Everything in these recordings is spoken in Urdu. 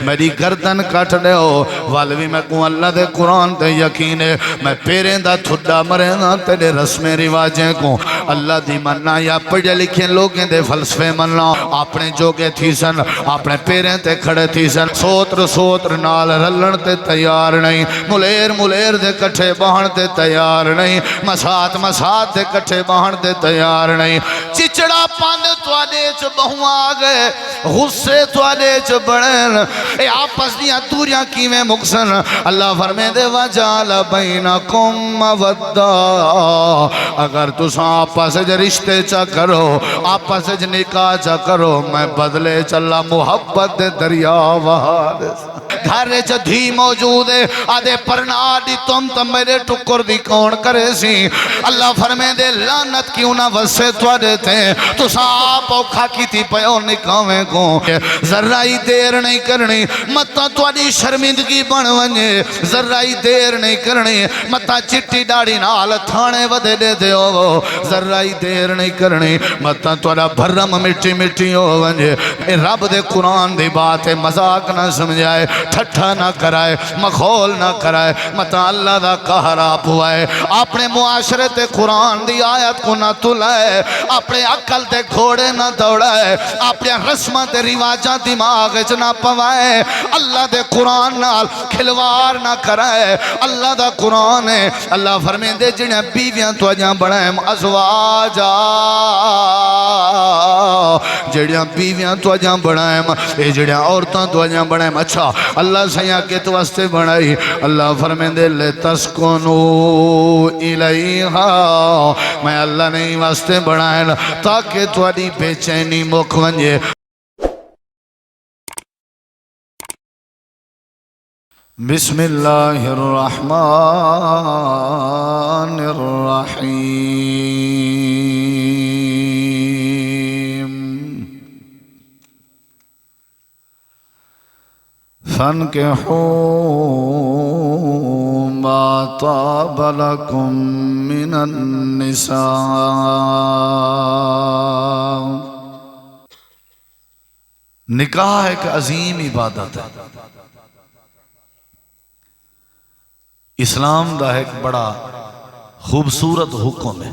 میری گردن کٹ دے ہو وال بھی میں کو اللہ دے قرآن تے یقین ہے میں پیریں دا تھڑا مرے نا تیرے رسم رواجیں کو اللہ دی مننا یا پڑھے لکھے لوگیں دے فلسفے مننا اپنے جوگے تھی سن اپنے پیریں تے کھڑے تھی سن سوتر نال رلن تے تیار نہیں ملیر دے کٹھے بہن تے تیار نہیں مسات دے کٹھے بہن تے تیار نہیں چچڑا پاند توادے چ بہوں آگئے غصے توادے چ بڑھن اے آپس دیا دوریاں کیویں مقصن اللہ فرمے دے وجال بینکم مودہ اگر تسا آپس رشتے چا کرو آپس نکاح چا کرو میں بدلے چلا محبت دریا وہاں گھر چا دھی موجود ہے آدھے پرناڈی تم میرے ٹکر دی کون کرے سی اللہ فرمے دے لانت کیوں نہ وسے توڑے تھے تو ساپ اوکھا کی تھی پیو نکاویں کو ذرائی دیر نہیں کرنی متا توڑی شرمندگی بن ونجے ذرائی دیر نہیں کرنی متا چٹی ڈاڑی نال تھانے ودے دے دے ہو ذرائی دیر نہیں کرنی متا توڑا بھرم مٹی ہو ونجے اے رب دے قرآن دی بات ہے مذاق نہ سمجھائے ٹھٹھا نہ کرائے مخول نہ کرائے متا اللہ دا قہر آپ ہوا ہے اپنے معاشرت قرآن دی آیت کو نہ تلائے اپنے عقل تے گھوڑے نہ دوڑائے اپنے رسمت رواجہ دماغ نہ پوائے اللہ دے قرآن نال کھلوار نہ کرائے اللہ دا قرآن ہے اللہ فرمین دے جنہیں بیویاں تو اجاں بڑھائیں ازواجا جڑیاں بیویاں تو اجاں بڑھائیں اے جڑیاں عورتاں تو اجاں بڑھائیں اچھا اللہ سیاں کے تو واسطے بڑھائی اللہ فرمین دے لِتَسْكُنُوا إِلَيْهَا میں اللہ نہیں واسطے بڑھائیں تاکہ تھوڑی بے چینی مکھ ونجے بسم اللہ الرحمن الرحیم فَانْكِحُوا مَا طَابَ لَكُم مِّنَ النِّسَاءِ نکاح ایک عظیم عبادت ہے اسلام دا ایک بڑا خوبصورت حکم ہے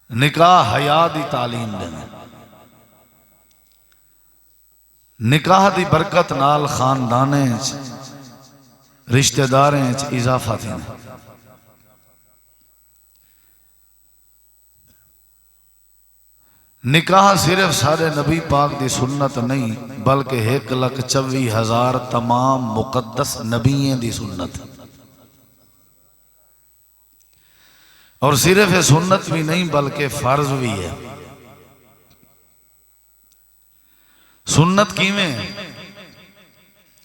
نکاح حیا دی تعلیم دینا نکاح دی برکت نال خاندانے رشتہ داریں اضافہ تھی نکاح صرف سارے نبی پاک دی سنت نہیں بلکہ 1,24,000 تمام مقدس نبییں دی سنت اور صرف سنت بھی نہیں بلکہ فرض بھی ہے سنت کیویں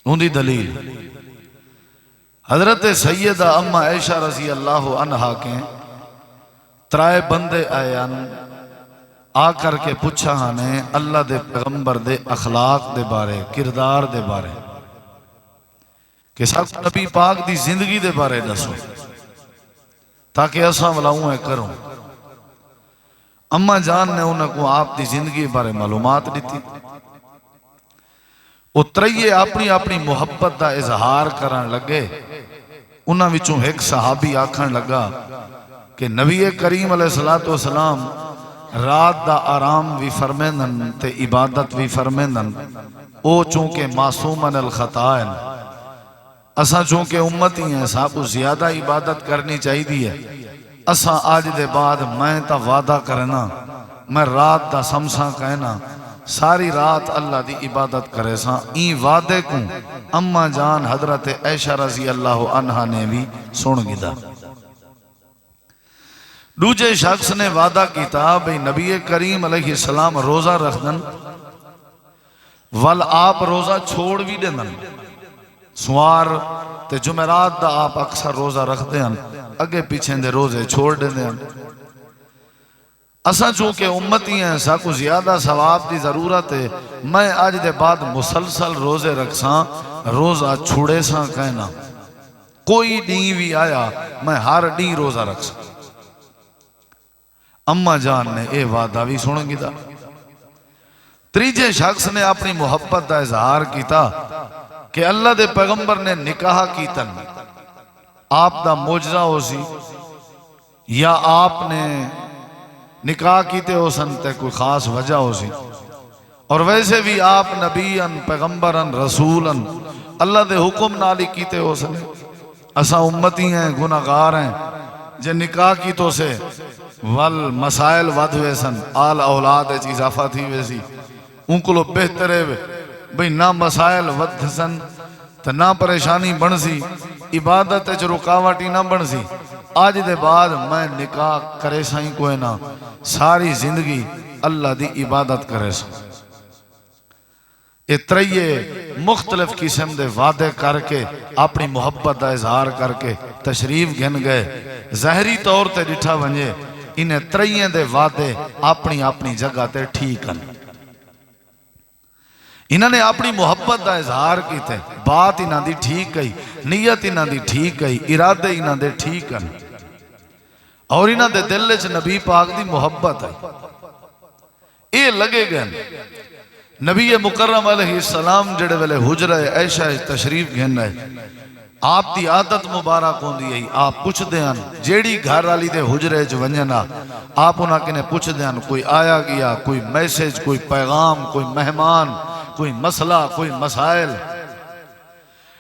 ان دی دلیل حضرت سیدہ اما عائشہ رضی اللہ عنہا کے ترائے بندے آیان آ کر کے پوچھا ہانے اللہ دے پیغمبر دے اخلاق دے بارے کردار دے بارے کہ سب نبی پاک دی زندگی دے بارے دسو تاکہ اساں ولاؤں ہے کروں اما جان نے انہوں کو آپ دی زندگی بارے معلومات دیتی اترائیے اپنی محبت دا اظہار کرن لگے انہاں وچوں ایک صحابی آکھن لگا کہ نبی کریم علیہ السلام رات دا آرام بھی فرمیندن تے عبادت بھی فرمیندن او چونکہ معصومن الخطائن اساں چونکہ امتی ہیں صاحب زیادہ عبادت کرنی چاہی دی ہے اساں آج دے بعد میں تا وعدہ کرنا میں رات دا سمساں کہنا ساری رات اللہ دی عبادت کرے ساں این وعدے کو اما جان حضرت عائشہ رضی اللہ عنہ نے بھی سن گدا دوجے شخص نے وعدہ کیتا بھئی نبی کریم علیہ السلام روزہ رکھ دن ول آپ روزہ چھوڑ بھی دن سوار تے جمعرات دا آپ اکثر روزہ رکھ دیں اگے پیچھے دے روزے چھوڑ دیں اساں چونکہ امتی ہیں سا کو زیادہ ثواب دی ضرورت ہے میں آج دے بعد مسلسل روزے رکھساں روزہ چھوڑے ساں کہنا کوئی ڈیں بھی آیا میں ہر ڈیں روزہ رکھساں اما جان نے اے وعدہ بھی سن گدا تیجے شخص نے اپنی محبت کا اظہار کیتا کہ اللہ دے پیغمبر نے نکاح کیتن آپ دا موجزہ ہو سی یا آپ نے نکاح کیتے ہو سن تے کوئی خاص وجہ ہو سی، اور ویسے بھی آپ نبیاً پیغمبراً رسولاً اللہ دے حکم نالی کیتے ہو سن، اسا امتی ہیں گناہگار ہیں جے نکاح کی تو سے مسائل ود ہوئے سن، آل اولاد اضافہ تھی ویسی ان کو لو بہتر ہے بھئی نہ مسائل ود سن تو نہ پریشانی بن سی، عبادت چ رکاوٹی نہ بن سی۔ آج دے بعد میں نکاح کرے سائیں کوئی نہ، ساری زندگی اللہ دی عبادت کرے سائیں۔ اتریے مختلف قسم دے وعدے کر کے اپنی محبت دا اظہار کر کے تشریف گھن گئے، ظاہری طور تے ڈٹھا ونجے انہیں تریے دے وعدے اپنی اپنی جگہ تے ٹھیک ہیں۔ انہوں نے اپنی محبت دا اظہار کیتے، بات انہوں دی ٹھیک گئی، نیت انہوں دی ٹھیک گئی، ارادے انہوں دے ٹھیک ہیں، اور انہوں دے دل وچ نبی پاک دی محبت ہے۔ اے لگے گئے نبی مکرم علیہ السلام جڑے ویلے حجرہ عائشہ تشریف گھن رہے، آپ دی عادت مبارک ہوندی ہے، آپ پوچھ دیاں جیڑی گھر والی دے حجرے جو ونجنا آپ انہاں کنے پوچھ دیاں کوئی آیا گیا، کوئی میسیج، کوئی پیغام، کوئی مہمان، کوئی مسئلہ، کوئی مسائل۔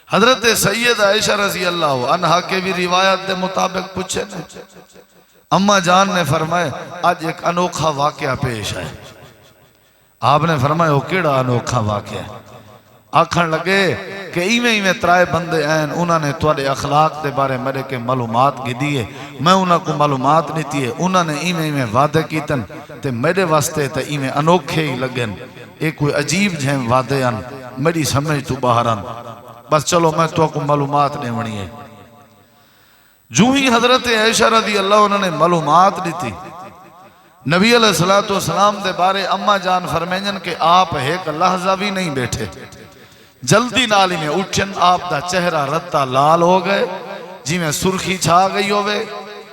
حضرت سید عائشہ رضی اللہ عنہا کے بھی روایت دے مطابق پوچھے اماں جان نے فرمائے آج ایک انوکھا واقعہ پیش ہے۔ آپ نے فرمایا وہ کیڑا انوکھا واقعہ ہے؟ آکھن لگے کہ ایویں ترائے بندے ہیں، انہوں نے تواڈے اخلاق دے بارے میرے کے معلومات کی دیئے، میں انہوں کو معلومات نہیں دیئے، انہوں نے ایویں وعدے کیتن تے میرے واسطے تے ایویں انوکھے ہی لگن، ایک کوئی عجیب جہاں وعدے ہیں میری سمجھ تو باہران، بس چلو میں تو کو معلومات نہیں ونی ہے۔ جو ہی حضرت عائشہ رضی اللہ انہوں نے معلومات دی تھی نبی علیہ السلام دے بارے، اماں جان فرمائیں کہ آپ ایک لحظہ بھی نہیں بیٹھے، جلدی نالی میں اٹھن آپ دا چہرہ رتا لال ہو گئے، جی میں سرخی چھا گئی ہوئے،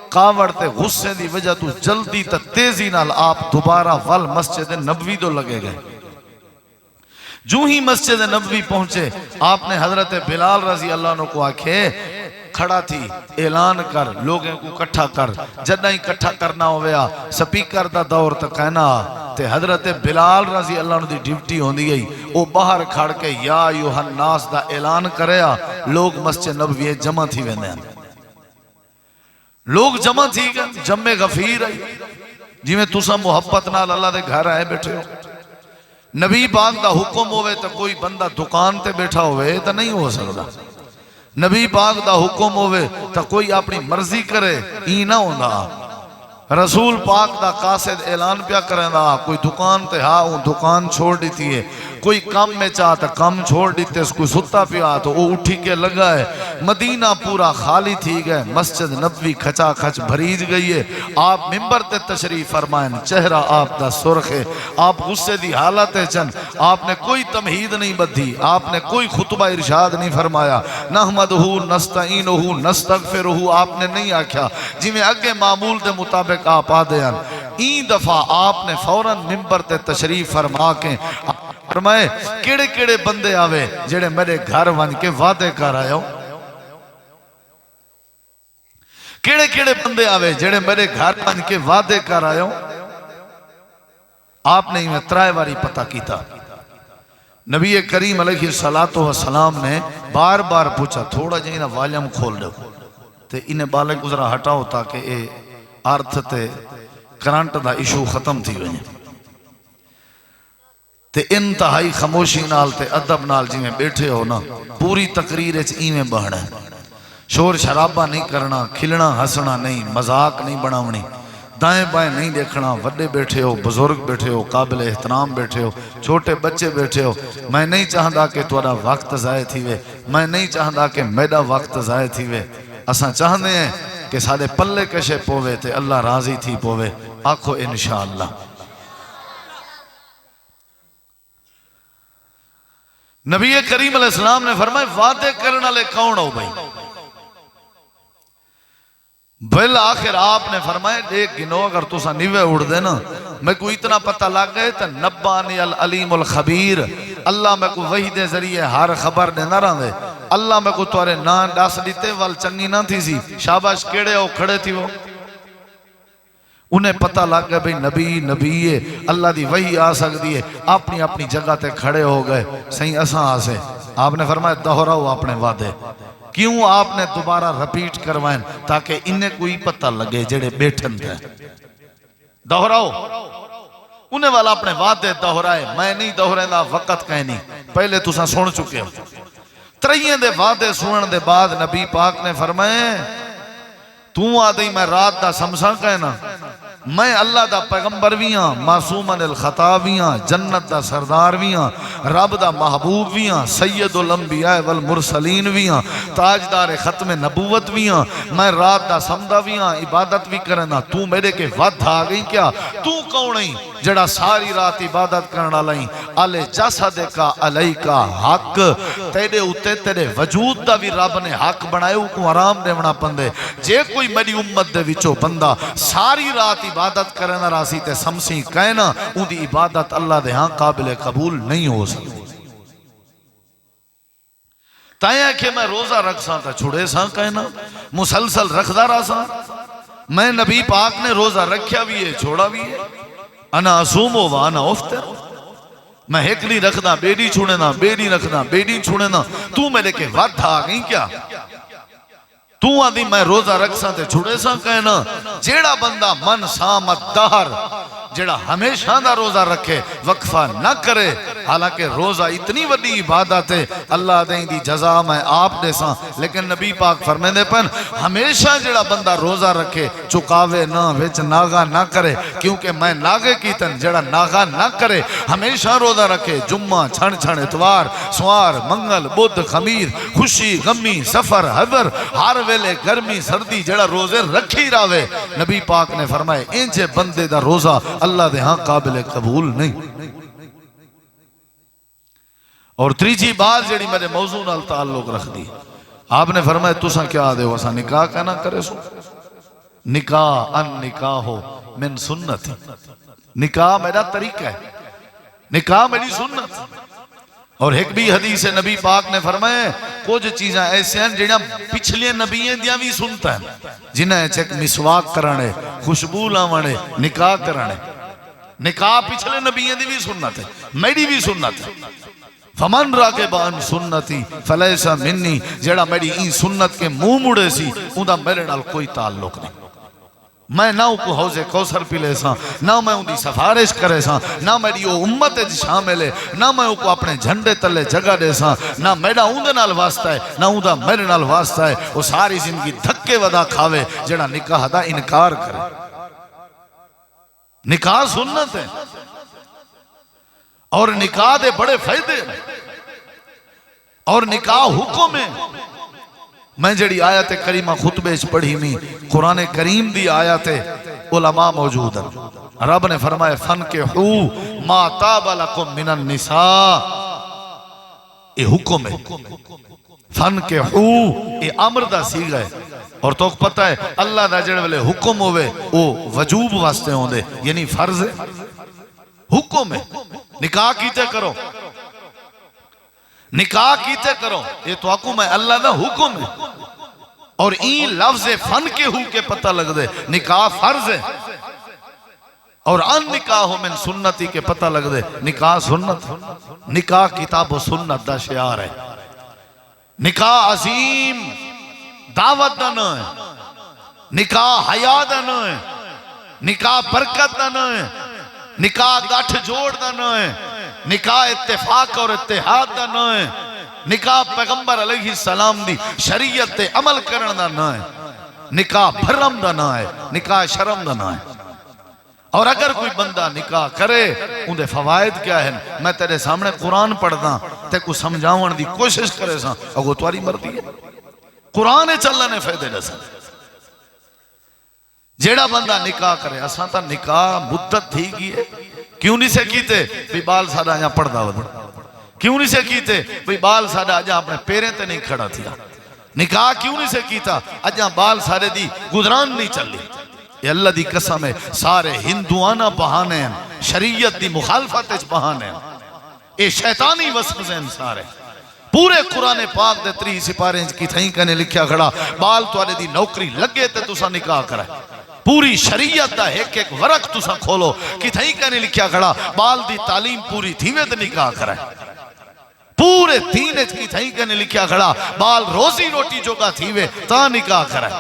کاوڑتے غصے دی وجہ تو جلدی تا تیزی نال آپ دوبارہ وال مسجد نبوی دو لگے گئے۔ جو ہی مسجد نبوی پہنچے آپ نے حضرت بلال رضی اللہ عنہ کو آکھے کھڑا تھی اعلان کر، لوگوں کو کٹھا کر، جدہ ہی کٹھا کرنا ہویا سپیکر دا دور تک کہنا تے حضرت بلال رضی اللہ عنہ دی ڈیوٹی ہوندی گئی، وہ باہر کھڑ کے یا ایوہ الناس دا اعلان کریا، لوگ مسجد نبوی جمع تھی ویندے ہیں، لوگ جمع تھی گئے، جمع غفیر ہے جی میں تُسا محبت نال اللہ دے گھر آئے بیٹھے ہو۔ نبی پاک دا حکم ہوئے تو کوئی بندہ دکان تے بیٹھا ہوئے تو نہیں ہو سکتا، نبی پاک دا حکم ہوئے تو کوئی اپنی مرضی کرے ہی نہ ہوندہ، رسول پاک دا قاصد اعلان پیا کریں دا کوئی دکان تے ہاں وہ دکان چھوڑ دیتی ہے، کوئی کام میں چاہتا کام چھوڑ دیتے، کوئی ستا پیا تو وہ اٹھی کے لگا ہے، مدینہ پورا خالی تھی گئے، مسجد نبوی کھچا کھچ بھریج گئی ہے، آپ ممبر تے تشریف فرمائیں، چہرہ آپ دا سرخ ہے، آپ غصے دی حالت ہے چند، آپ نے کوئی تمہید نہیں بدھی، آپ نے کوئی خطبہ ارشاد نہیں فرمایا، نحمدہو نستعینہو نستغفرہو آپ نے نہیں آکھیا، جی میں اگے معمول دے مطابق آپ آدھیاں، این دفعہ آپ نے فوراً ممبر تے تشریف فرما کے فرمائے کیڑے کیڑے بندے آوے جڑے میرے گھر ون کے وعدے کر آئے ہو، کیڑے کیڑے بندے آوے جڑے میرے گھر ون کے وعدے کر آئے ہو۔ آپ نے ہی میں ترائے واری پتہ کیتا، نبی کریم علیہ السلام نے بار بار پوچھا تھوڑا جہینا والیم کھول دو تے انہیں بالے گزرا ہٹاؤ تاکہ اے آرتھ تے کرانٹ دا ایشو ختم تھی وجہ تے انتہائی خاموشی نال تے ادب نال جی میں بیٹھے ہو نا، پوری تقریر اچ ایویں بہنا ہے، شور شرابہ نہیں کرنا، کھلنا ہسنا نہیں، مذاق نہیں بناونی، دائیں بائیں نہیں دیکھنا، وڈے بیٹھے ہو، بزرگ بیٹھے ہو، قابل احترام بیٹھے ہو، چھوٹے بچے بیٹھے ہو، میں نہیں چاہتا کہ تھوڑا وقت ضائع تھی وے، میں نہیں چاہتا کہ میرا وقت ضائع تھی وے، اساں چاہتے ہیں کہ سارے پلے کشے پوے تے اللہ راضی تھی پوے، آکھو انشاءاللہ۔ نبی کریم علیہ السلام نے فرمائے وعدے کرنا لے کون ہو بھائی؟ بالآخر آپ نے فرمائے ایک گنو اگر تسا نیوے اڑ دے نا میں کو اتنا پتہ لگ گئے تو نبانی العلیم الخبیر اللہ میں کو وحی دے ذریعے ہر خبر دے نہ رہا دے اللہ میں کو توارے نان ڈاس دیتے وال چنگی نہ تھی سی شاباش کیڑے ہو کھڑے تھی وہ انہیں پتہ لگ گیا بھئی نبی ہے اللہ دی وحی آ سکتی ہے اپنی اپنی جگہ تے کھڑے ہو گئے صحیح اساں آسے آپ نے فرمایا دہراؤ اپنے وعدے کیوں آپ نے دوبارہ رپیٹ کروائیں تاکہ انہیں کوئی پتہ لگے جڑے بیٹھن تھے دہراؤ انہیں والا اپنے وعدے دہرائے میں نہیں دہرائیں دا وقت کہیں نہیں پہلے تُساں سن چکے ہو ترہیے دے وعدے سنن دے بعد نبی پاک نے فرمائے تو آدھی میں رات دا سمسا کہنا میں اللہ دا پیغمبر بھی ہاں معصومن الخطا بھی ہاں جنت دا سردار بھی ہاں رب دا محبوب بھی ہاں سید الانبیاء والمرسلین بھی ہاں تاجدار ختم نبوت بھی ہاں میں رات دا سمدہ بھی ہاں عبادت بھی کرنا تو میرے کے ود آ گئی کیا تو کون نہیں جڑا ساری رات عبادت کرنا لائیں علی جسد کا علی کا حق تیرے اتے تیرے وجود دا بھی رب نے حق بنائے کو آرام دے بنا پندے جے کوئی میری امت دے وچو بندہ ساری رات عبادت کرنا راسی تے سمسی کہنا ان دی عبادت اللہ دے ہاں قابل قبول نہیں ہو سکتی تایا کہ میں روزہ رکھ سا تا چھوڑے سا کہنا مسلسل رکھ دا رہا سا میں نبی پاک نے روزہ رکھیا بھی ہے چھوڑا بھی ہے انا اسومو وانا افطر میں ایک نہیں رکھنا بیڑی چھوڑنا بیڑی رکھنا بیڑی چھوڑنا تو میرے کے ود آ گئی کیا تو آدھی میں روزہ رکھ سا تے چھوڑے سا کہنا جیڑا بندہ من سامت دہر جیڑا ہمیشہ دا روزہ رکھے وقفہ نہ کرے حالانکہ روزہ اتنی وڈی عبادت ہے اللہ دیں دی جزا میں آپ دے ساں لیکن نبی پاک فرمائے دے پن ہمیشہ جیڑا بندہ روزہ رکھے چکاوے نہ وچ ناغا نہ کرے کیونکہ میں ناغے کی تن جیڑا ناغا نہ کرے ہمیشہ روزہ رکھے جمعہ چھن چھن اتوار سوار منگل بدھ خمیر خوشی غمی سفر حضر ہر ویلے گرمی سردی جڑا روزے رکھی راوے نبی پاک نے فرمائے انجے بندے دا روزہ اللہ دے ہاں قابل قبول نہیں اور تریجی بات جڑی میرے موضوع نال تعلق رکھ دی آپ نے فرمائے تُساں کیا آدھے ہو اساں نکاح کہنا کرے سو نکاح ان نکاحو من سنت نکاح میرا طریقہ ہے نکاح میری سنت اور ایک بھی حدیث نبی پاک نے فرمائے کچھ چیزاں ایسے ہیں جنہاں پچھلے نبییں دیا بھی سنتا ہے جنہیں چیک مسواک کرانے خوشبو لاوانے نکاح کرانے نکاح پچھلے نبییں دی بھی سنت ہے میری بھی سنت ہے فمن راکب عن سنتی فلیسا منی جڑا میری این سنت کے منہ مڑے سی اندھا میرے نال کوئی تعلق نہیں میں نہ کو حوض کوثر پی لے ساں نہ میں ان دی سفارش کرے ساں نہ میری وہ امت شامل ہے نہ میں کو اپنے جھنڈے تلے جگہ دے ساں نہ میرا اندے نال واسطہ ہے نہ اندھا میرے نال واسطہ ہے وہ ساری زندگی دھکے ودا کھاوے جڑا نکاح دا انکار کرے نکاح سنت ہے اور نکاح دے بڑے فائدے اور نکاح حکم ہے میں جڑی آیت کریمہ خطبے پڑھی میں قرآن کریم دی آیت علماء موجود ہیں رب نے فرمایا فَنْكِحُ مَا تَابَ لَكُم مِّنَ النِّسَاءِ یہ حکم ہے فَنْكِحُ یہ امر دا سیغہ ہے اور تو پتہ ہے اللہ دا جڑے والے حکم ہوئے وہ وجوب واسطے ہوں دے یعنی فرض ہے حکم ہے نکاح کیتے کرو نکاح کیتے کرو یہ تو حکم ہے اللہ دا حکم ہے اور این لفظ فن کے ہو کے پتہ لگ دے نکاح فرض ہے اور ان نکاح من سنتی کے پتہ لگ دے نکاح سنت نکاح کتاب و سنت دا شعار ہے نکاح عظیم دعوت دا نہ ہے نکاح حیا دا نہ ہے نکاح برکت دا نہ ہے نکاح گاٹھ جوڑ دا نہ ہے نکاح اتفاق اور اتحاد دا نہ ہے نکاح پیغمبر علیہ السلام دی شریعت تے عمل کرن دا نہ ہے نکاح بھرم دا نہ ہے نکاح شرم دا نہ ہے اور اگر کوئی بندہ نکاح کرے ان دے فوائد کیا ہے میں تیرے سامنے قرآن پڑھدا تے کو سمجھاون دی کوشش کرے سا اگو تواری مرضی ہے قرآن چلنے نے فائدے دسا جیڑا بندہ نکاح کرے اساں تا نکاح مدت تھی گئی ہے کیوں نہیں سے کیتے بھی بال ساڑا جہاں پڑھدا ود کیوں نہیں سے کیتے بھی بال ساڑا جہاں اپنے پیریں تے نہیں کھڑا تھیا نکاح کیوں نہیں سے کیتا جہاں بال ساڑے دی گزران نہیں چل لی یہ اللہ دی قسم ہے سارے ہندوانہ بہانے ہیں شریعت دی مخالفت اچ بہانے ہیں یہ شیطانی وسوسے ہیں سارے پورے قرآن پاک دے 3 سپارے کی تھائیں کہنے لکھیا کھڑا بال توالے دی نوکری لگے تے تسا نکاح کرے پوری شریعت دا ایک ایک ورق تسا کھولو کی تھائیں کہنے لکھیا کھڑا بال دی تعلیم پوری تھیوے تے نکاح کرے پورے دین کی تھائیں کہنے لکھیا کھڑا بال روزی روٹی جو کا تھیوے تا نکاح کرے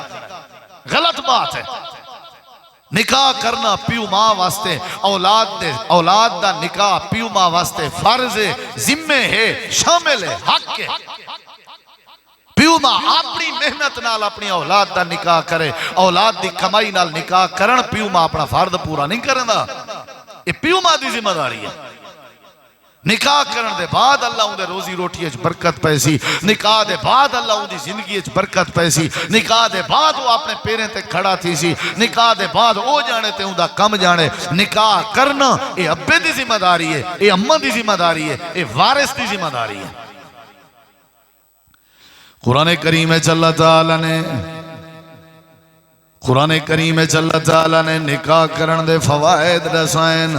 غلط بات ہے نکاح کرنا پیو ماں واسطے اولاد دا نکاح پیو ماں واسطے فرض ہے ذمہ ہے شامل ہے حق ہے پیو ماں اپنی محنت نال اپنی اولاد دا نکاح کرے اولاد دی کمائی نال نکاح کرن پیو ماں اپنا فرض پورا نہیں کرنا یہ پیو ماں دی ذمہ داری ہے نکاح کرن دے بعد اللہ ان دے روزی روٹی اچ برکت پیسی نکاح دے بعد اللہ ان دی زندگی اچ برکت پیسی نکاح دے بعد وہ اپنے پیریں تے کھڑا تھی سی نکاح دے بعد وہ جانے تے ان دا کم جانے نکاح کرنا یہ ابے دی ذمہ داری ہے یہ اماں دی ذمہ داری ہے یہ وارث دی ذمہ داری ہے قرآن کریم اللہ تعالیٰ نے نکاح کرن دے فوائد دسائن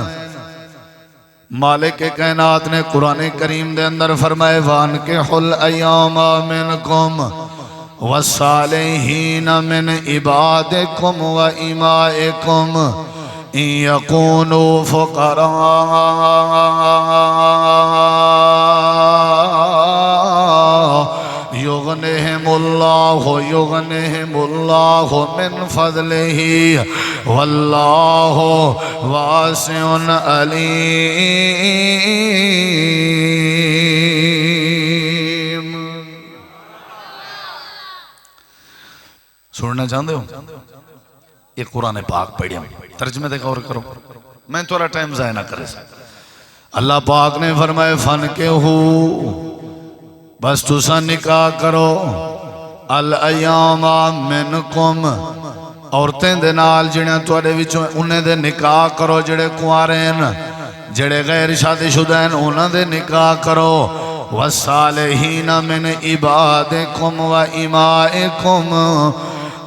مالک کائنات نے قرآن کریم دے اندر فرمائے وَانْكِحُوا الْأَيَّامَ مِنْكُمْ وَالصَّالِحِينَ مِنْ عِبَادِكُمْ وَإِمَائِكُمْ إِنْ يَكُونُوا فُقَرَاءَ يُغْنِهِمُ اللَّهُ مِنْ فَضْلِهِ وَاللَّهُ وَاسِعٌ عَلِيمٌ سننا چاہتے ہو یہ قرآن پاک پڑھیں ترجمے دے غور کرو میں تھوڑا ٹائم ضائع نہ کرے اللہ پاک نے فرمائے فن کے ہو بس تسا نکاح کرو الایام منکم عورتیں دے نال جڑے تواڈے وچوں انہیں دے نکاح کرو جڑے کنوارے ہیں جڑے غیر شادی شدہ ہیں انہاں دے نکاح کرو والصالحین من عبادکم و امائکم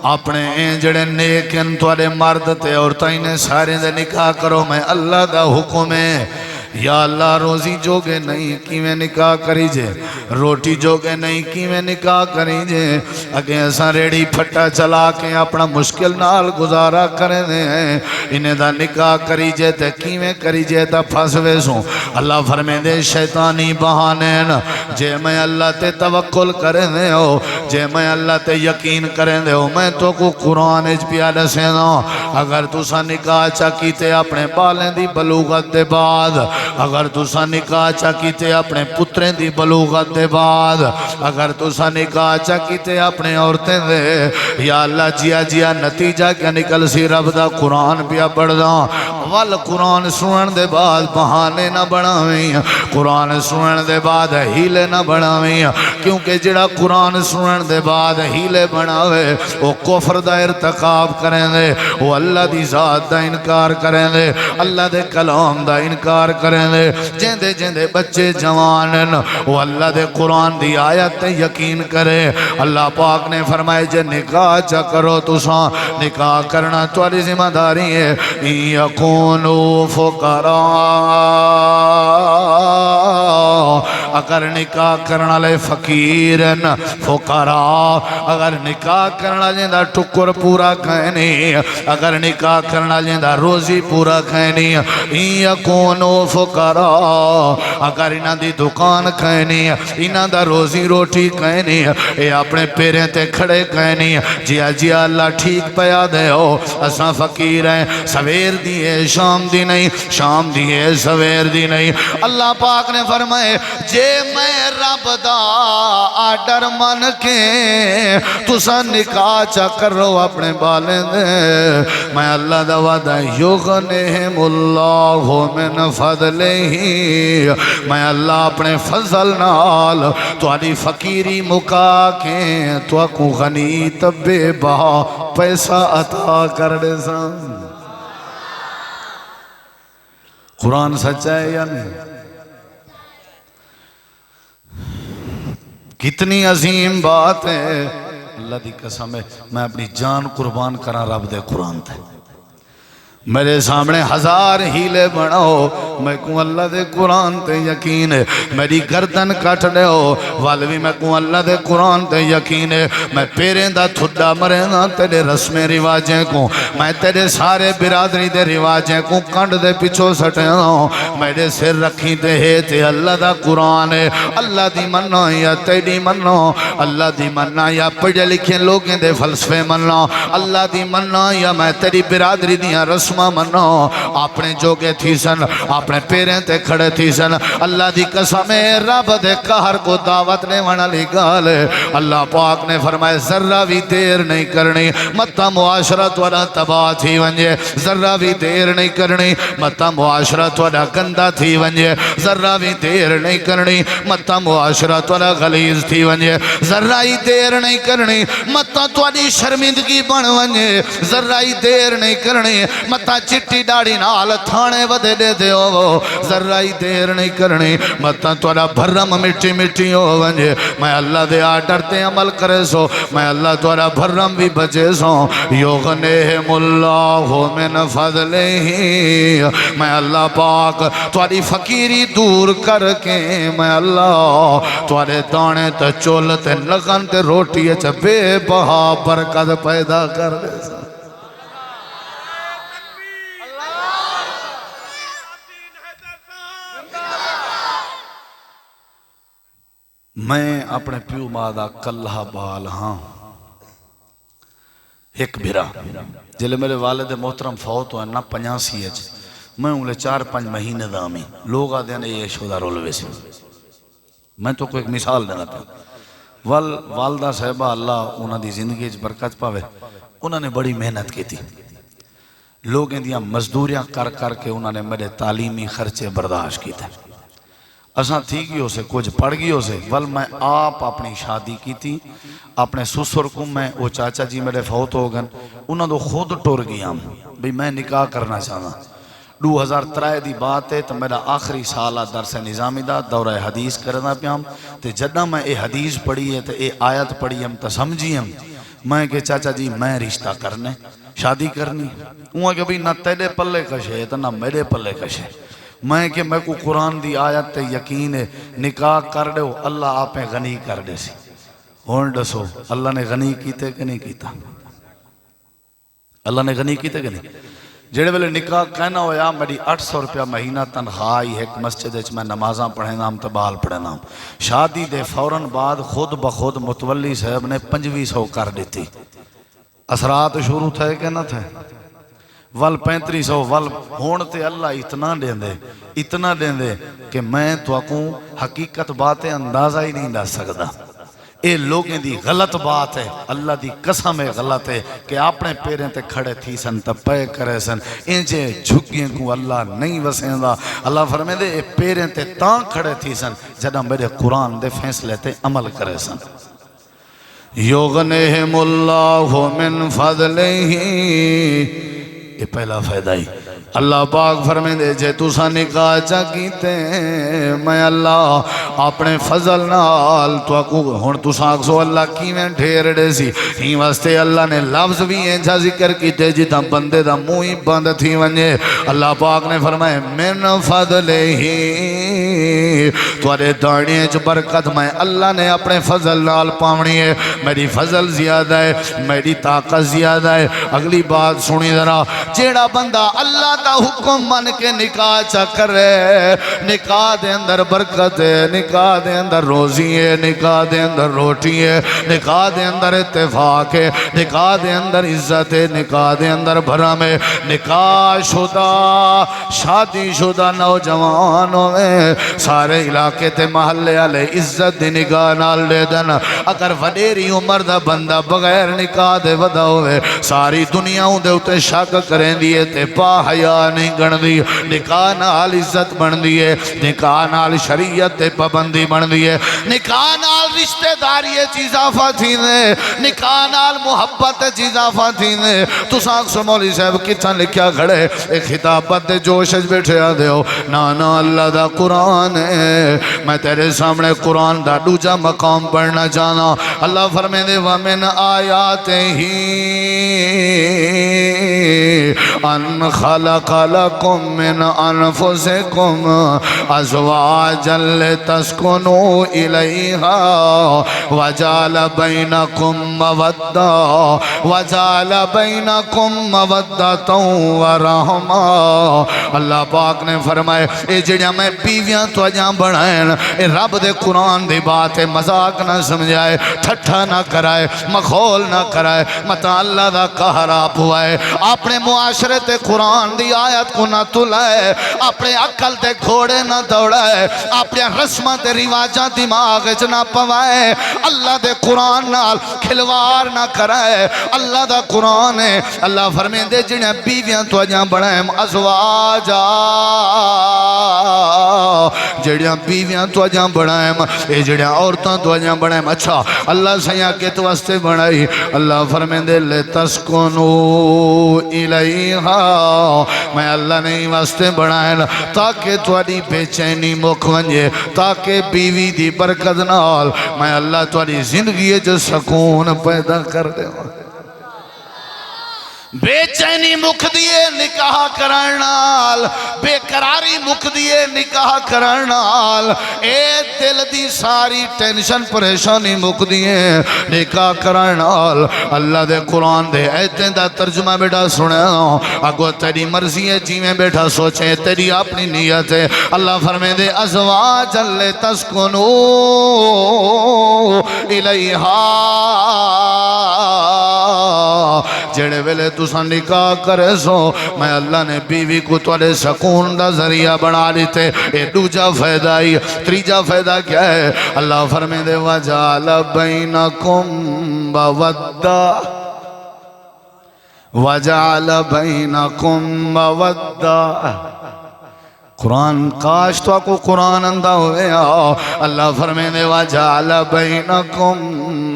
اپنے جڑے نیک ہیں تواڈے مرد تے عورتیں نے سارے دے نکاح کرو میں اللہ دا حکم ہے یا اللہ روزی جوگے نہیں کیویں نکاح کری جے روٹی جوگے نہیں کیویں نکاح کری جے اگے ایسا ریڑی پھٹا چلا کے اپنا مشکل نال گزارا کریں دے ہیں انہیں دا نکاح کری جے تے کیویں کری جے تا پھنسوے سوں اللہ فرمے دے شیطانی بہانین جے میں اللہ تے توکل کریں دے ہو جے میں اللہ تے یقین کریں دے ہو میں تو کو قرآن اچ پیا دسے نا اگر تسا نکاح چاکی تے اپنے بالیں دی بلوغت دے بعد اگر تسا نکاح چاکیتے اپنے پتریں دی بلوغت دے بعد اگر تسا نکاح چاکیتے اپنے عورتیں دے یا اللہ جیا نتیجہ کیا نکل سی رب دا قرآن پیا پڑھ دا وال قرآن سنن دے بعد بہانے نہ بڑھاویں قرآن سنن دے بعد ہیلے نہ بڑھاویں کیونکہ جڑا قرآن سنن دے بعد ہیلے بڑھاوے وہ کفر دا ارتقاب کریں دے وہ اللہ دی ذات دا انکار کریں دے اللہ دے کلام دا انکار کریں دے جیندے جیندے بچے جوانن وہ اللہ دے قرآن دی آیت یقین کرے اللہ پاک نے فرمائے جے نکاح چا کرو تساں نکاح کرنا توالی ذمہ داری ہے ان یکونو فقراء اگر نکاح کرنا لے فقیرن فقراء اگر نکاح کرنا جیندہ ٹکر پورا کھینی اگر نکاح کرنا جیندہ روزی پورا کھینی ان یکونو فقراء اگر انہاں دی دکان کھینی انہاں دا روزی روٹی کھینی اے اپنے پیریں تے کھڑے کھینی جیا اللہ ٹھیک پیا دے ہو اساں فقیر ہیں سویر دیئے شام دی نہیں شام دیئے سویر دی نہیں اللہ پاک نے فرمائے جے میں رب دا آڈر من کے تسا نکاح چا کرو اپنے بالیں دے میں اللہ دا وعدہ یغنہم اللہ من فضلہی میں اللہ اپنے فضل نال تو علی فقیری مکا کے تو اکو غنی تبے بہا پیسہ عطا کر دے سان قرآن سچا ہے یا نہیں کتنی عظیم بات ہے اللہ دی قسم ہے میں اپنی جان قربان کرا رب دے قرآن تے میرے سامنے ہزار ہیلے بناؤ میں کو اللہ دے قرآن تے یقین ہے میری گردن کٹ دیو والوی میں کو اللہ دے قرآن تے یقین ہے میں پیریں دا تھڈا مرے نا تیرے رسم رواجیں کو میں تیرے سارے برادری دے رواجیں کو کنڈ دے پچھو سٹے ہوں میرے سر رکھی تے ہے تے اللہ دا قرآن ہے اللہ دی مننا یا تیری مننا اللہ دی مننا یا پڑھے لکھے لوگیں دے فلسفے مننا اللہ دی مننا یا میں تیری برادری دیاں رسم منو اپنے جوگے تھی سن اپنے پیریں تے کھڑے تھی سن اللہ دی قسم رب دے قہر کو دعوت نے ونا لی گال اللہ پاک نے فرمائے ذرہ بھی دیر نہیں کرنی متا معاشرت ونا تباہ تھی ونجے ذرہ بھی دیر نہیں کرنی متا معاشرت ونا گندہ تھی ونجے ذرہ بھی دیر نہیں کرنی متا معاشرت ونا غلیظ تھی ونجے ذرہ ہی دیر نہیں کرنی متا توڑی شرمندگی بن ونجے ذرہ ہی دیر نہیں کرنی متا چٹی ڈاڑی نال تھانے ودے دے دیو ذرہ ہی دیر نہیں کرنی متا توڑا بھرم مٹی مٹی ہو ونجے میں اللہ دے آڈر تے عمل کرے سو میں اللہ توڑا بھرم بھی بچے سو یغنیہم اللہ من فضلہ میں اللہ پاک توڑی فقیری دور کر کے میں اللہ توڑے دانے تے چول تے لغن تے روٹی اچھا بے بہا برکت پیدا کر دے سو میں اپنے پیو مادہ کلہ بال ہاں ایک بھرا جلے میرے والد محترم فوت ہوئے نا 85 میں انگلے 4-5 مہینے دامی لوگا دینے یہ شودہ رولوے سے میں تو کوئی ایک مثال دینا پہ والدہ صاحبہ اللہ انہوں دی زندگی برکت پاوے انہوں نے بڑی محنت کی تھی لوگیں دیا مزدوریاں کر کر کے انہوں نے میرے تعلیمی خرچے برداشت کی تھے اساں تھی گیوں سے کچھ پڑھ گیوں سے میں آپ اپنی شادی کی تھی اپنے سسر کو میں وہ چاچا جی میرے فوت ہو گن انہوں نے خود ٹور گیا بھئی میں نکاح کرنا چاہنا 2003 دی بات ہے تو میرا آخری سالہ درس نظامی دا دورہ حدیث کرنا پیام تو جدہ میں اے حدیث پڑھی ہے تو اے آیت پڑھی ہم تو سمجھی ہم میں کہ چاچا جی میں رشتہ کرنے شادی کرنی وہ کہ بھئی نہ تیرے پلے کشے تو نہ میرے پلے کشے میں کہ میں کو قرآن دی آیت تے یقین ہے نکاح کر دے اللہ آپ غنی کر دے سی ہون ڈسو اللہ نے غنی کیتے کہ نہیں کیتا اللہ نے غنی کیتے کہ نہیں جڑے ویلے نکاح کہنا ہویا میری 800 روپیہ مہینہ تنخواہی ایک مسجد میں نمازاں پڑھے نام تبال پڑھے نام شادی دے فوراً بعد خود بخود متولی صاحب نے 2500 کر دیتی اثرات شروع تھے کہ نہ تھے 3500 ہونتے اللہ اتنا دیں دے کہ میں تو اکوں حقیقت باتیں اندازہ ہی نہیں ڈا سکتا اے لوگیں دی غلط بات ہے اللہ دی قسم ہے غلط ہے کہ اپنے پیریں تے کھڑے تھی سن تا پے کرے سن انجے جھگیں کو اللہ نہیں وسیں دا اللہ فرمے دے اے پیریں تے تاں کھڑے تھی سن جدہ میرے قرآن دے فیصلے تے عمل کرے سن یغنیہم اللہ من فضلہ یہ پہلا فائدہ ہی اللہ پاک فرمے دے جے تُسا نکاح چا کیتے میں اللہ اپنے فضل نال تو اکو ہون تُسا اکسو اللہ کی میں ڈھیر دے سی ہی واسطے اللہ نے لفظ بھی انجھا ذکر کیتے جتا بندے دا موئی بند تھی ونجے اللہ پاک نے فرمائے من فضل ہی توارے داڑی جو برکت میں اللہ نے اپنے فضل نال پاونی ہے میری فضل زیادہ ہے میری طاقت زیادہ ہے اگلی بات سنی ذرا جیڑا بندہ اللہ دا حکم من کے نکاح چا کرے نکاح دے اندر برکت ہے نکاح دے اندر روزی ہے نکاح دے اندر روٹی ہے نکاح دے اندر اتفاق ہے نکاح دے اندر عزت ہے نکاح دے اندر بھرم ہے نکاح شدہ شادی شدہ نوجوان ہوئے سارے علاقے تے محلے والے عزت دی نگاہ نال لے دن اگر وڈیری عمر دا بندہ بغیر نکاح دے ودا ہوئے ساری دنیا دے اتے شک کریں دیئے تے پا حیا نہیں گن دی نکاح نال عزت بن دیئے نکاح نال شریعت تے پابندی بن دیئے نکاح نال رشتہ داری چیزافہ تھی دے نکاح نال محبت چیزافہ تھی دے تو ساکھ سو مولی صاحب کتنا لکھیا کھڑے ایک خطابت دے جوشش بیٹھے آ دے ہو نانا اللہ دا قرآن قرآن ہے میں تیرے سامنے قرآن دا دوجا مقام پڑھنا چاہنا اللہ فرمائے دے وَمِنْ آیَاتِهِ أَنْ خَلَقَ لَكُم مِّنْ أَنفُسِكُمْ أَزْوَاجًا لِتَسْكُنُوا إِلَيْهَا وَجَعَلَ بَيْنَكُم مَّوَدَّةً وَجَعَلَ بَيْنَكُم مَّوَدَّةً وَرَحْمَةً اللہ پاک نے فرمائے اے جڑیاں میں بیویاں تو اجاں بڑھائیں اے رب دے قرآن دی بات ہے مذاق نہ سمجھائے ٹھٹھا نہ کرائے مخول نہ کرائے متا اللہ دا قہر آپ ہوا ہے اپنے معاشرے تے قرآن دی آیت کو نہ تلائے اپنے عقل تے گھوڑے نہ دوڑائے اپنے رسمہ تے رواجہ دماغ نہ پوائے اللہ دے قرآن نال کھلوار نہ کرائے اللہ دا قرآن ہے اللہ فرمائے دے جنہیں بیویاں تو اجاں بڑھائیں ازواجا جڑیاں بیویاں تو اجاں بڑھائیں اے جڑیاں عورتاں تو اجاں بڑھائیں اچھا اللہ سیاں کے تو واسطے بڑھائی اللہ فرمائے دے لِتَسْكُنُوا إِلَيْهَا میں اللہ نے واسطے بڑھائیں تاکہ تواڈی بے چینی مک ونجے تاکہ بیوی دی برکت نال میں اللہ تواڈی زندگی جو سکون پیدا کر دے بے چینی مک دیئے نکاح کرنال بے قراری مک دیئے نکاح کرنال اے دل دی ساری ٹینشن پریشانی مک دیئے نکاح کرنال اللہ دے قرآن دے ایتیں دا ترجمہ بیٹا سنے اگو تیری مرضی ہے جی میں بیٹا سوچیں تیری اپنی نیت ہے اللہ فرمائے دے ازواج اللہ تسکنو الیہا جڑے ویلے تساں نکاح کرے سو میں اللہ نے بیوی کو تولے سکون دا ذریعہ بنا لیتے اے دوجا فائدہ ہی تریجا فائدہ کیا ہے اللہ فرمائے دے وَجَعَلَ بَيْنَكُمْ مَوَدَّةً وَجَعَلَ بَيْنَكُمْ مَوَدَّةً قرآن کاش تو کو قرآن اندہ ہوئے اللہ فرمائے دے وَجَعَلَ بَيْنَكُمْ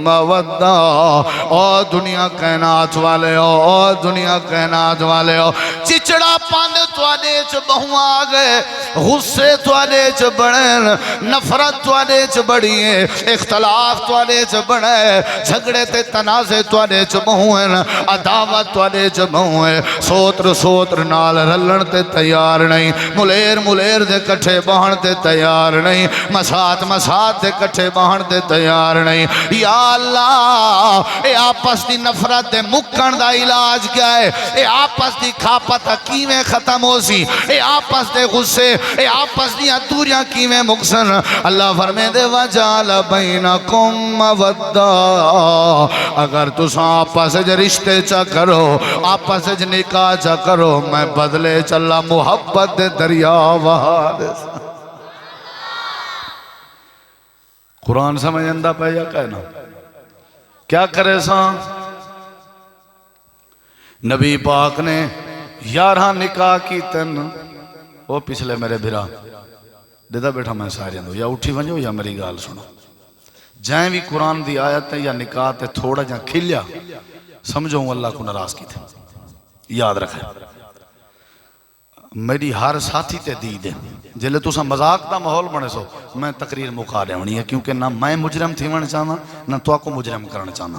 مَوَدَّةً او دنیا کائنات والے او دنیا کائنات والے چچڑا پاند توڑے چ بہوں آگئے غصے توڑے چ بڑھیں نفرت توڑے چ بڑھیں اختلاف توڑے چ بڑھیں جھگڑے تے تنازع توڑے چ بہوں عداوت توڑے چ بہوں سوتر نال رلن تے تیار نہیں ملیر دے کٹھے بہن دے تیار نہیں مسات دے کٹھے بہن دے تیار نہیں یا اللہ اے آپس دی نفرت دے مکن دا علاج کیا ہے اے آپس دی کھاپت کیویں ختم ہو سی اے آپس دے غصے اے آپس دی دوریاں کیویں مکسن اللہ فرمائے دے وَجَعَلَ بَيْنَكُمْ مَوَدَّةً اگر تساں آپس اج رشتے چا کرو آپس اج نکاح چا کرو میں بدلے چلا محبت دے دریا قرآن سمجھ اندہ پہ یا کہنا کیا کرے ساں نبی پاک نے 11 نکاح کی تن وہ پچھلے میرے بھرا دیدہ بیٹھا میں ساری اندو یا اٹھی ونجو یا میری گال سنو جائیں بھی قرآن دی آیت یا نکاح تے تھوڑا جہاں کھلیا سمجھو اللہ کو ناراض کی تھے یاد رکھیں میری ہر ساتھی تے دید ہے جلے تو سا مذاق دا محول بنے سو میں تقریر مکھا رہے ہونی ہے کیونکہ نہ میں مجرم تھی ون چاہنا نہ تو کو مجرم کرنا چاہنا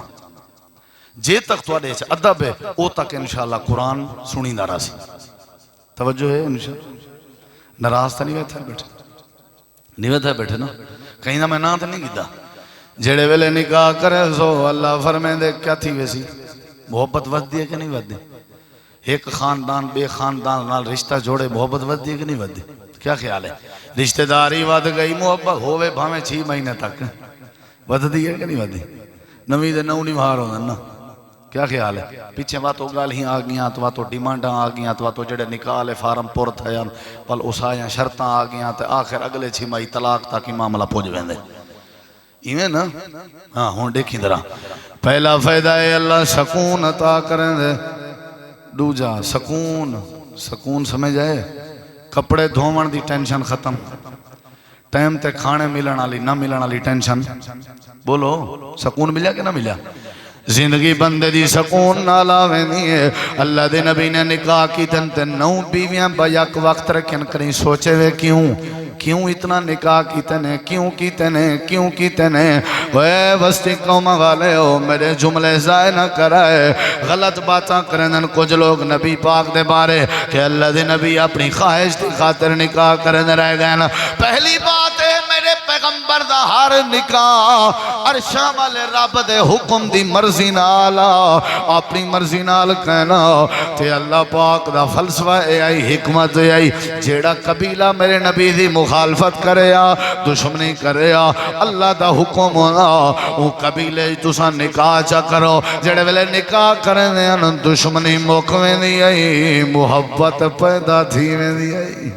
جے تک تو آدھے ادب ہے او تک انشاءاللہ قرآن سنی نہ راسی توجہ ہے انشاءاللہ ناراض تا نہیں بیٹھا بیٹھے نہیں بیٹھا بیٹھے نا کہیں نہ میں نہ تھا نہیں گیتا جڑے ویلے نکاح کرے سو اللہ فرمائے دے کیا تھی ویسی محبت ود دی ہے کہ نہیں ود دی ایک خاندان بے خاندان نال رشتہ جوڑے محبت ود دی ہے کہ نہیں ود دی کیا خیال ہے رشتہ داری ود گئی محبت ہوئے بھامیں 6 مہینے تک ود دی ہے کہ نہیں ود دی نوی دے نو نہیں بھار ہونا نا کیا خیال ہے پیچھے باتوں گال ہی آگیاں تو باتوں ڈیمانڈاں آگیاں تو باتوں جڑے نکالے فارم پور تھیاں پل اسایاں شرطاں آگیاں تے آخر اگلے 6 ماہی طلاق تاکہ معاملہ پوج ویندے ایویں نا ہاں ہون دیکھیں درہ پہلا فائدہ ہے اللہ سکون عطا کریں دے دوجا سکون سمجھ آئے کپڑے دھومن دی ٹینشن ختم ٹائم تے کھانے ملن والی نہ ملن والی ٹینشن بولو سکون ملیا کہ نہ ملیا زندگی بندے دی سکون نالا وینی ہے اللہ دے نبی نے نکاح کی تن 9 بیویاں با یک وقت رکھن کریں سوچے وے کیوں کیوں اتنا نکاح کیتے نے، کیوں کیتے نے، کیوں کیتے نے؟ وے وسطی قوم والے ہو، میرے جملے ضائع نہ کرائے، غلط باتاں کرن کچھ لوگ نبی پاک دے بارے کہ اللہ دے نبی اپنی خواہش دی خاطر نکاح کرن رہ گئے نا۔ پہلی بات ہے میرے پیغمبر دا ہر نکاح عرشاں والے رب دے حکم دی مرضی نال، اپنی مرضی نال کہنا تے اللہ پاک دا فلسفہ اے آئی، حکمت اے آئی، جیڑا قبیلہ میرے نبی دی مخالفت کرے یا دشمنی کرے یا اللہ دا حکم ہونا وہ قبیلے تسا نکاح چا کرو، جیڑے ویلے نکاح کرنے ان دشمنی موقعیں دی آئی، محبت پیدا تھی میں دی آئی۔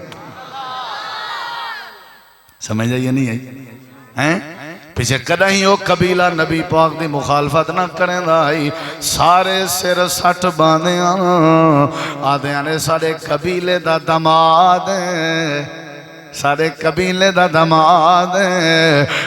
سمجھ آئی یا نہیں آئی؟ پیچھے کدہ ہی وہ قبیلہ نبی پاک دی مخالفت نہ کریں دائی، سارے سر سٹ باندیاں آدھیاں نے سارے قبیلے دا دماد سارے قبیلے دا دماد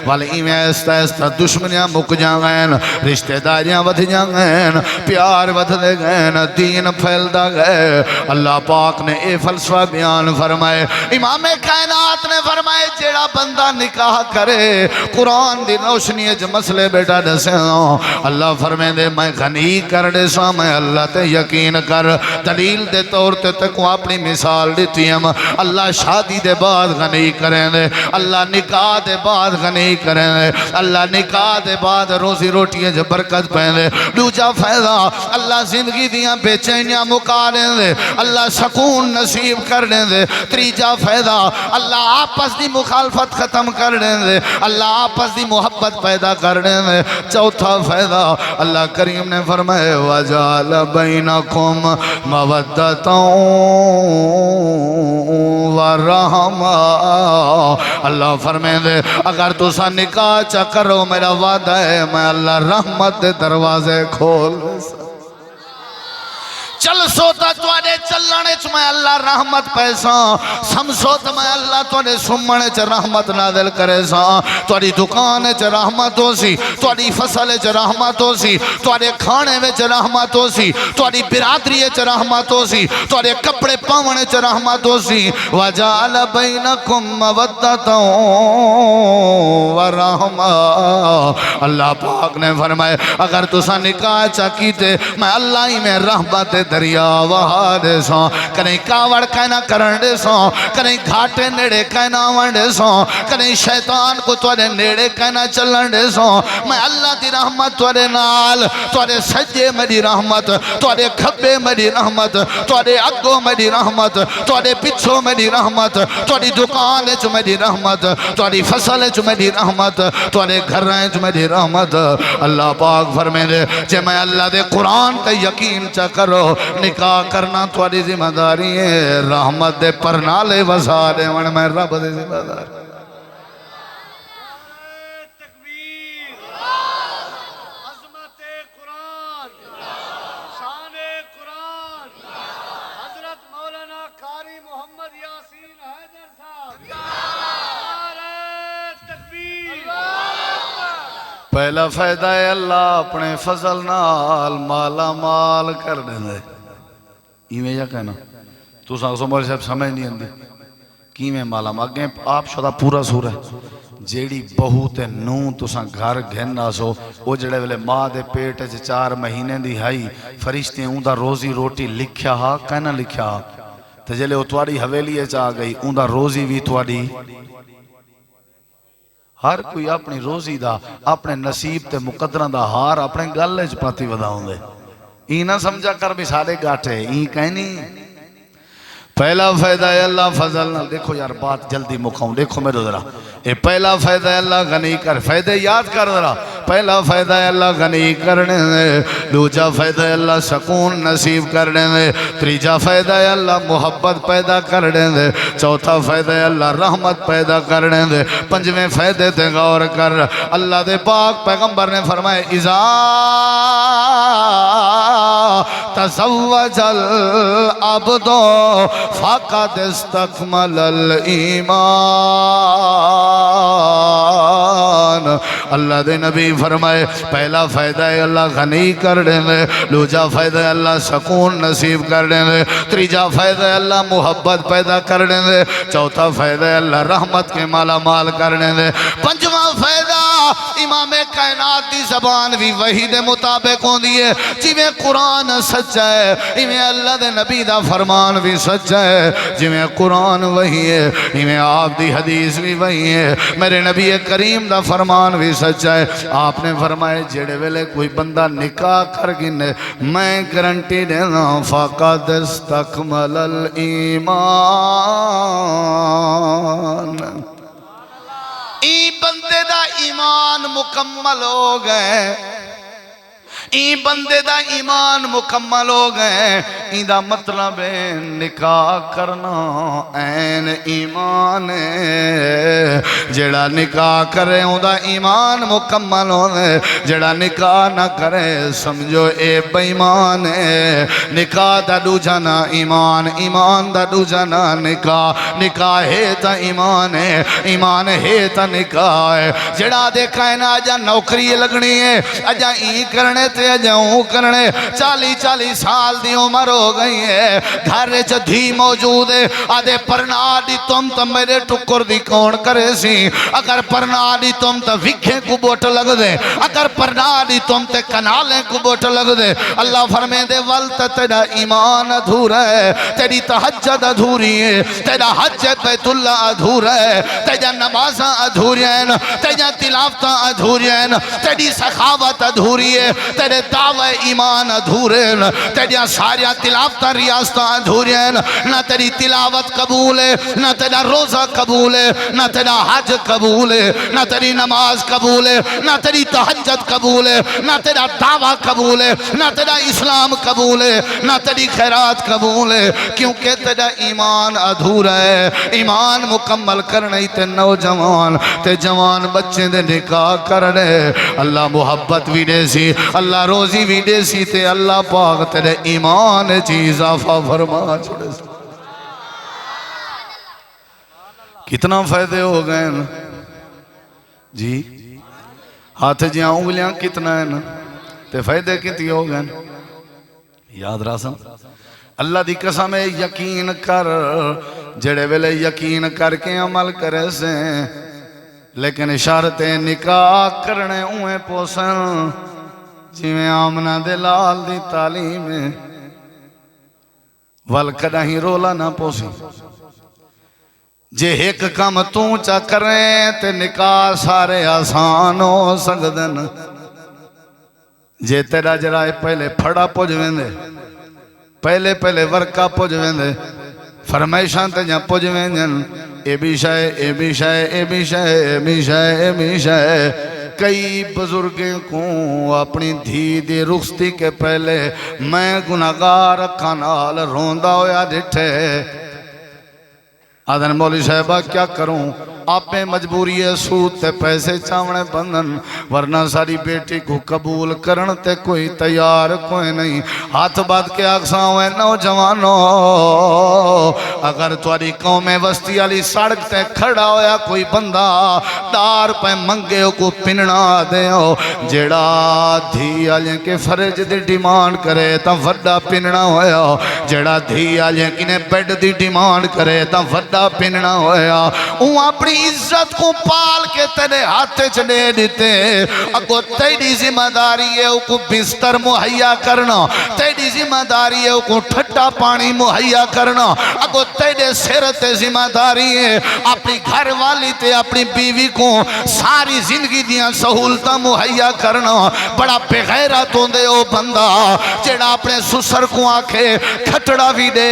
والی میں ایستا ایستا دشمنیاں مک جاگئن، رشتہ داریاں ودھ جاگئن، پیار ودھ دے گئن، دین پھیل دا گئے۔ اللہ پاک نے اے فلسفہ بیان فرمائے، امام کائنات نے فرمائے جیڑا بندہ نکاح کرے قرآن دی روشنی اچ مسئلے بیٹا دسے ہوں، اللہ فرمائے دے میں غنی کر دے سا، میں اللہ تے یقین کر، دلیل دے طور تے تکو اپنی مثال دیتی ہم، اللہ شادی دے بعد غنی کریں دے، اللہ نکاح دے بعد غنی کریں دے، اللہ نکاح دے بعد روزی روٹی جو برکت پہن دے، دوجا فائدہ اللہ زندگی دیاں بے چینیاں مکا دیں دے، اللہ سکون نصیب کر دیں دے، تریجا فائدہ اللہ آپس دی مخالفت ختم کر دیں دے، اللہ آپس دی محبت پیدا کر دیں دے، چوتھا فائدہ اللہ کریم نے فرمائے وَجَعَلَ بَيْنَكُمْ مَوَدَّةً وَرَحْمَةً۔ اللہ فرمائے دے اگر تو سا نکاح چا کرو میرا وعدہ ہے میں اللہ رحمت دے دروازے کھول چل سوتا توڑے چلنے چ میں اللہ رحمت پیسا سمسوتا میں اللہ توڑے سمنے چ رحمت نازل کرے سا، توڑی دکان چ رحمت ہو سی، توڑی فصل چ رحمت ہو سی، توڑے کھانے میں چ رحمت ہو سی، توڑی برادری چ رحمت ہو سی، توڑے کپڑے پاونے چ رحمت ہو سی۔ وَجَعَلَ بَيْنَكُمْ مَوَدَّةً وَرَحْمَةً۔ اللہ پاک نے فرمائے اگر تسا نکاح چا کیتے میں اللہ ہی میں رحمت دریا وہا دے سو، کنہیں کاوڑ کہنا کرن دے سو، کنہیں گھاٹے نیڑے کہنا ون دے سو، کنہیں شیطان کو توڑے نیڑے کہنا چلن دے سو، میں اللہ دی رحمت توڑے نال، توڑے سجے میری رحمت، توڑے کھبے میری رحمت، توڑے اگو میری رحمت، توڑے پچھو میری رحمت، توڑی دکان چ میری رحمت، توڑی فصل چ میری رحمت، توڑے گھر چ میری رحمت۔ اللہ پاک فرمائے دے جے میں اللہ دے قرآن تے یقین چا کرو نکاح کرنا تھوڑی ذمہ داری ہے، رحمت دے پرنالے وسارے ون میں رب دے ذمہ داری۔ تکبیر، عظمت قرآن، شان قرآن، حضرت مولانا قاری محمد یاسین حیدر صاحب، نعرہ تکبیر۔ پہلا فائدہ ہے اللہ اپنے فضل نال مالا مال کر دیں دے، ایویں یا کہنا تو سمجھ صاحب سمجھ نہیں اندی کیویں مالا مال گئے آپ شدہ پورا سورہ جیڑی بہو تے نو تساں گھر گھننا سو وہ جڑے ویلے ماں دے پیٹ 4 مہینے دی ہائی فرشتے اون دا روزی روٹی لکھیا ہا کہنا لکھیا ہا تے جلے وہ تواڈی حویلی چا گئی اون دا روزی بھی تواڈی، ہر کوئی اپنی روزی دا اپنے نصیب تے مقدرہ دا ہار اپنے گلے چ پاتی وداؤں دے، ای نہ سمجھا کر بھی سارے گاٹھے ای کہنی۔ پہلا فائدہ ہے اللہ فضل نہ، دیکھو یار بات جلدی مکھاؤں، دیکھو میرے ذرا اے پہلا فائدہ ہے اللہ غنی کر، فائدہ یاد کر ذرا، پہلا فائدہ ہے اللہ غنی کرنے دے، دوجا فائدہ ہے اللہ سکون نصیب کرنے دے، تریجا فائدہ ہے اللہ محبت پیدا کرنے دے، چوتھا فائدہ ہے اللہ رحمت پیدا کرنے دے، پنجویں فائدے تے غور کر، اللہ دے پاک پیغمبر نے فرمائے اذا تزوج العبد فقد استکمل الایمان۔ اللہ دے نبی فرمائے پہلا فائدہ ہے اللہ غنی کر دیں دے، دوجا فائدہ ہے اللہ سکون نصیب کر دیں دے، تیجا فائدہ ہے اللہ محبت پیدا کر دیں دے، چوتھا فائدہ ہے اللہ رحمت کے مالا مال کر دیں دے، پنجواں فائدہ امام کائنات دی زبان بھی وحی دے مطابق ہوں دیئے، جویں قرآن سچا ہے ایویں اللہ دے نبی دا فرمان بھی سچا ہے، جویں قرآن وحی ہے ایویں آپ دی حدیث بھی وحی ہے، میرے نبی کریم دا فرمان بھی سچا ہے۔ آپ نے فرمائے جڑے ویلے کوئی بندہ نکاح کر گنے میں گارنٹی دینا فقد استکمل الایمان، ای بندے دا ایمان مکمل ہو گئے، ای بندے دا ایمان مکمل ہو گئے، ای دا مطلب ہے نکاح کرنا این ایمان ہے، جڑا نکاح کرے ہوں دا ایمان مکمل ہو گئے، جڑا نکاح نہ کرے سمجھو اے بیمان ہے، نکاح دا دو جانا ایمان، ایمان دا دو جانا نکاح، نکاح ہے تا ایمان ہے، ایمان ہے تا نکاح ہے، جڑا دیکھا ہے نا آجا نوکری لگنی ہے، آجا ای کرنے تے جاؤں کرنے 40 سال دی عمر ہو گئی ہے، گھر دھی موجود ہے، آدھے پرنا دی تم تا میرے ٹکر دی کون کرے سی، اگر پرنا دی تم تا وکھیں کو بوٹ لگ دے، اگر پرنا دی تم تے کنالیں کو بوٹ لگ دے، اللہ فرمے دے والت تیرا ایمان ادھورا ہے، تیری تحجد ادھوری ہے، تیرا حج بیت اللہ ادھورا ہے، تیرا نمازاں ادھوری ہیں، تیرا تلاوتاں ادھوری ہیں، تیری سخاوت ادھوری ہے، تیرے دعوی ایمان ادھورے، تیریا ساریا تلاوتاں ریاستاں ادھورے، نہ تیری تلاوت قبول ہے، نہ تیرا روزہ قبول ہے، نہ تیرا حج قبول ہے، نہ تیری نماز قبول ہے، نہ تیری تہجد قبول ہے، نہ تیرا دعویٰ قبول ہے، نہ تیرا اسلام قبول ہے، نہ تیری خیرات قبول ہے، کیونکہ تیرا ایمان ادھورا ہے۔ ایمان مکمل کرنے تے نوجوان تے جوان بچے دے نکاح کرنے، اللہ محبت بھی دے سی، اللہ روزی بھی دے سی، تے اللہ پاک تیرے ایمان چیز اضافہ فرما چھوڑے سی۔ کتنا فائدے ہو گئے نا جی، ہاتھ جیاں انگلیاں کتنا ہے نا، تے فائدے کتی ہو گئے نا، یاد راسم اللہ دی قسم یقین کر، جڑے ویلے یقین کر کے عمل کرے سے، لیکن اشارت نکاح کرنے اویں پوسن، جویں آمنہ دے لال دی تعلیم والکدہ ہی رولا نہ پوسی، جے ایک کام توں چا کریں تے نکاح سارے آسان ہو سکدن، جے تیرا جرائے پہلے پھڑا پوجویں دے، پہلے ورکا پوجویں دے، فرمائشان تے جہاں پوجویں جن، اے بھی شائے، اے بھی شائے، اے بھی شائے، اے بھی شائے، اے بھی شائے، کئی بزرگیں کو اپنی دھی دی رخصتی کے پہلے میں گناہگار کانال روندہ ہویا ڈٹھے، آدھن مولی صاحبہ کیا کروں، آپ میں مجبوری ہے سود تے پیسے چاونے بندن، ورنہ ساری بیٹی کو قبول کرن تے کوئی تیار کوئی نہیں، ہاتھ بات کے آقساں ہوئے نوجوانوں، اگر تواری قوم وسطی علی سڑک تے کھڑا ہویا کوئی بندہ دار پہ منگے کو پننا دے ہو، جیڑا دھی آلیں کے فرج دی ڈیمانڈ کرے تا وڈا پننا ہویا، جیڑا دھی آلیں کنے بیڈ دی ڈیمانڈ کرے تا وڈا پننا ہویا، اُن اپنی عزت کو پال کے تیرے ہاتھ چڑے دیتے، اگو تیری ذمہ داری ہے او کو بستر مہیا کرنا، تیری ذمہ داری ہے او کو ٹھٹا پانی مہیا کرنا، اگو تیرے سرت ذمہ داری ہے اپنی گھر والی تے اپنی بیوی کو ساری زندگی دیاں سہولتہ مہیا کرنا، بڑا بغیرت ہوندے او بندہ جیڑا اپنے سسر کو آکھے کھٹڑا بھی دے،